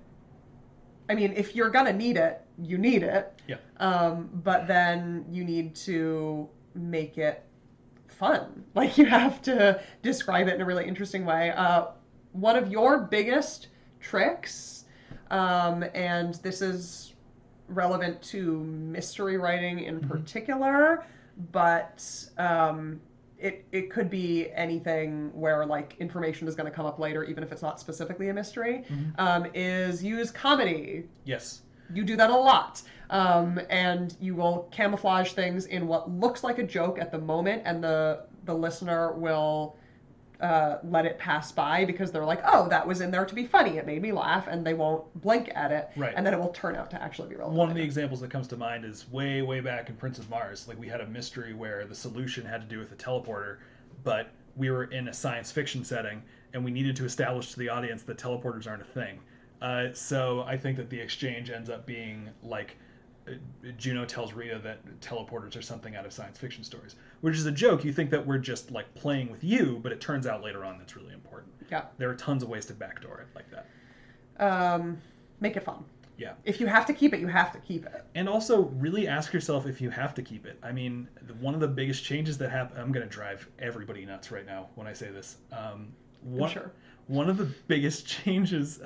I mean, if you're going to need it, you need it. Yeah. But then you need to make it fun. Like, you have to describe it in a really interesting way. One of your biggest tricks, and this is relevant to mystery writing in particular, but it could be anything where like information is going to come up later, even if it's not specifically a mystery. Is use comedy. Yes. You do that a lot. And you will camouflage things in what looks like a joke at the moment, and the listener will let it pass by because they're like, oh, that was in there to be funny. It made me laugh, and they won't blink at it. Right. And then it will turn out to actually be relevant. One of the examples that comes to mind is way, way back in Prince of Mars. Like, we had a mystery where the solution had to do with a teleporter, but we were in a science fiction setting, and we needed to establish to the audience that teleporters aren't a thing. So I think that the exchange ends up being like, Juno tells Rita that teleporters are something out of science fiction stories, which is a joke. You think that we're just like playing with you, but it turns out later on that's really important. Yeah. There are tons of ways to backdoor it like that. Make it fun. Yeah. If you have to keep it, you have to keep it. And also really ask yourself if you have to keep it. I mean, one of the biggest changes that happen, I'm going to drive everybody nuts right now when I say this. Sure. One of the biggest changes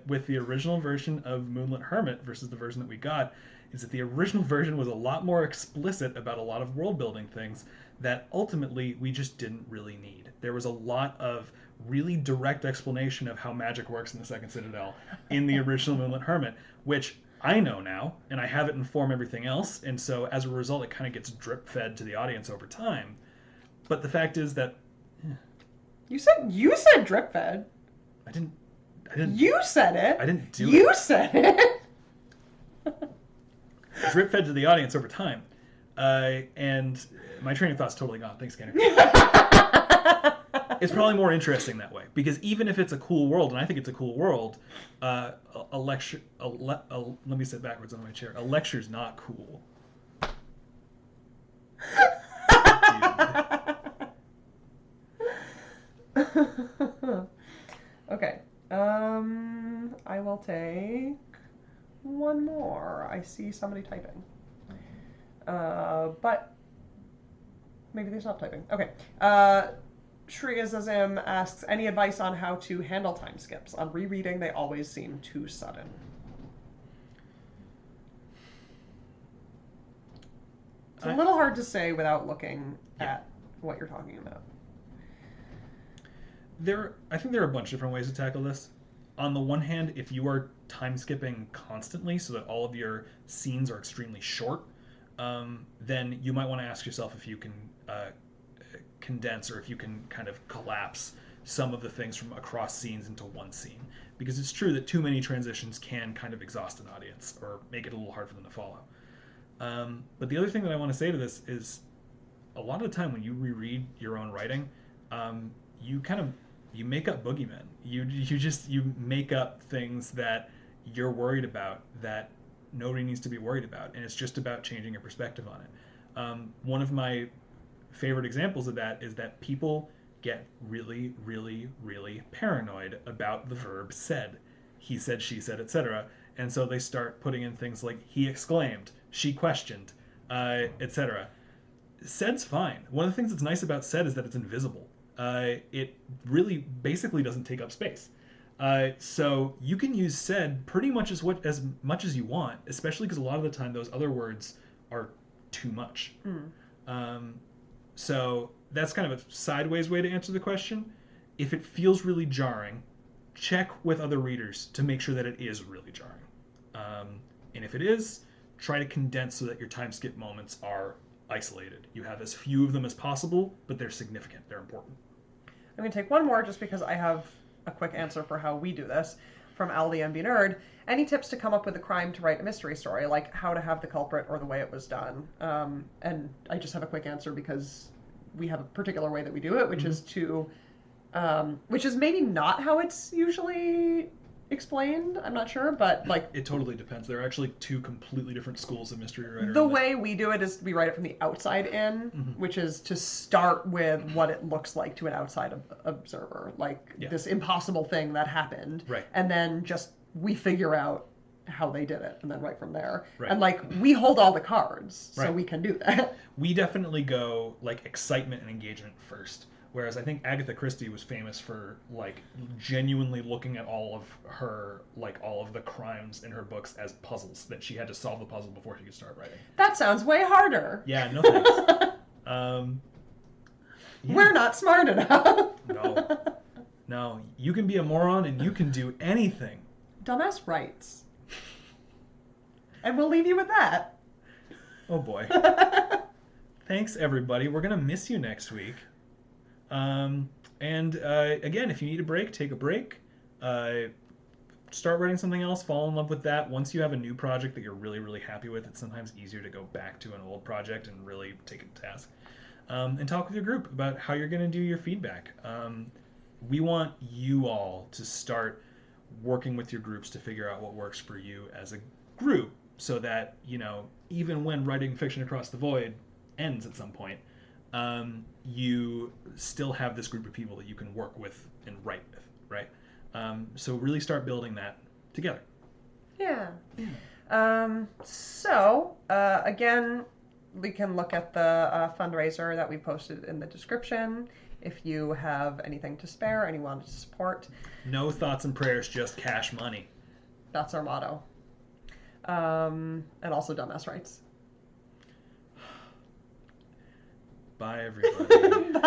with the original version of Moonlit Hermit versus the version that we got is that the original version was a lot more explicit about a lot of world building things that ultimately we just didn't really need. There was a lot of really direct explanation of how magic works in the Second Citadel in the original Moonlit Hermit, which I know now, and I have it inform everything else, and so as a result it kind of gets drip fed to the audience over time. But the fact is that You said drip fed. I didn't. You said it. I didn't do it. You said it. Drip fed to the audience over time, and my train of thought's totally gone. Thanks, Kenny. It's probably more interesting that way, because even if it's a cool world, and I think it's a cool world, let me sit backwards on my chair. A lecture's not cool. Okay. I will take one more. I see somebody typing. But maybe they stopped typing. Okay. Shriyazazim asks, any advice on how to handle time skips? On rereading, they always seem too sudden. It's a little hard to say without looking at what you're talking about. I think there are a bunch of different ways to tackle this. On the one hand, if you are time skipping constantly so that all of your scenes are extremely short, then you might want to ask yourself if you can condense, or if you can kind of collapse some of the things from across scenes into one scene. Because it's true that too many transitions can kind of exhaust an audience or make it a little hard for them to follow. But the other thing that I want to say to this is, a lot of the time when you reread your own writing, you make up boogeymen. You make up things that you're worried about that nobody needs to be worried about, and it's just about changing your perspective on it. One of my favorite examples of that is that people get really, really, really paranoid about the verb said. He said, she said, etc. And so they start putting in things like he exclaimed, she questioned, etc. Said's fine. One of the things that's nice about said is that it's invisible. It really basically doesn't take up space. So you can use said pretty much as much as you want, especially because a lot of the time those other words are too much. So that's kind of a sideways way to answer the question. If it feels really jarring, check with other readers to make sure that it is really jarring. And if it is, try to condense so that your time skip moments are isolated. You have as few of them as possible, but they're significant. They're important. I'm going to take one more just because I have a quick answer for how we do this. From Al the MB Nerd. Any tips to come up with a crime to write a mystery story, like how to have the culprit or the way it was done? And I just have a quick answer because we have a particular way that we do it, which is to, which is maybe not how it's usually explained. I'm not sure, but like it totally depends. There are actually two completely different schools of mystery writing. The way we do it is we write it from the outside in, which is to start with what it looks like to an outside observer, like this impossible thing that happened, right? And then just we figure out how they did it, and then right from there. Right. And like we hold all the cards, so we can do that. We definitely go like excitement and engagement first. Whereas I think Agatha Christie was famous for like genuinely looking at all of her all of the crimes in her books as puzzles that she had to solve the puzzle before she could start writing. That sounds way harder. Yeah, no thanks. Yeah. We're not smart enough. No, you can be a moron and you can do anything. Dumbass writes. And we'll leave you with that. Oh boy. Thanks everybody. We're gonna miss you next week. Again, if you need a break, take a break. Start writing something else. Fall in love with that. Once you have a new project that you're really, really happy with, it's sometimes easier to go back to an old project and really take it to task. And talk with your group about how you're going to do your feedback. We want you all to start working with your groups to figure out what works for you as a group, so that, even when writing Fiction Across the Void ends at some point, you still have this group of people that you can work with and write with, right? So really start building that together. Yeah. Again, we can look at the fundraiser that we posted in the description. If you have anything to spare and you want to support. No thoughts and prayers, just cash money. That's our motto. And also dumbass rights. Bye, everybody. Bye.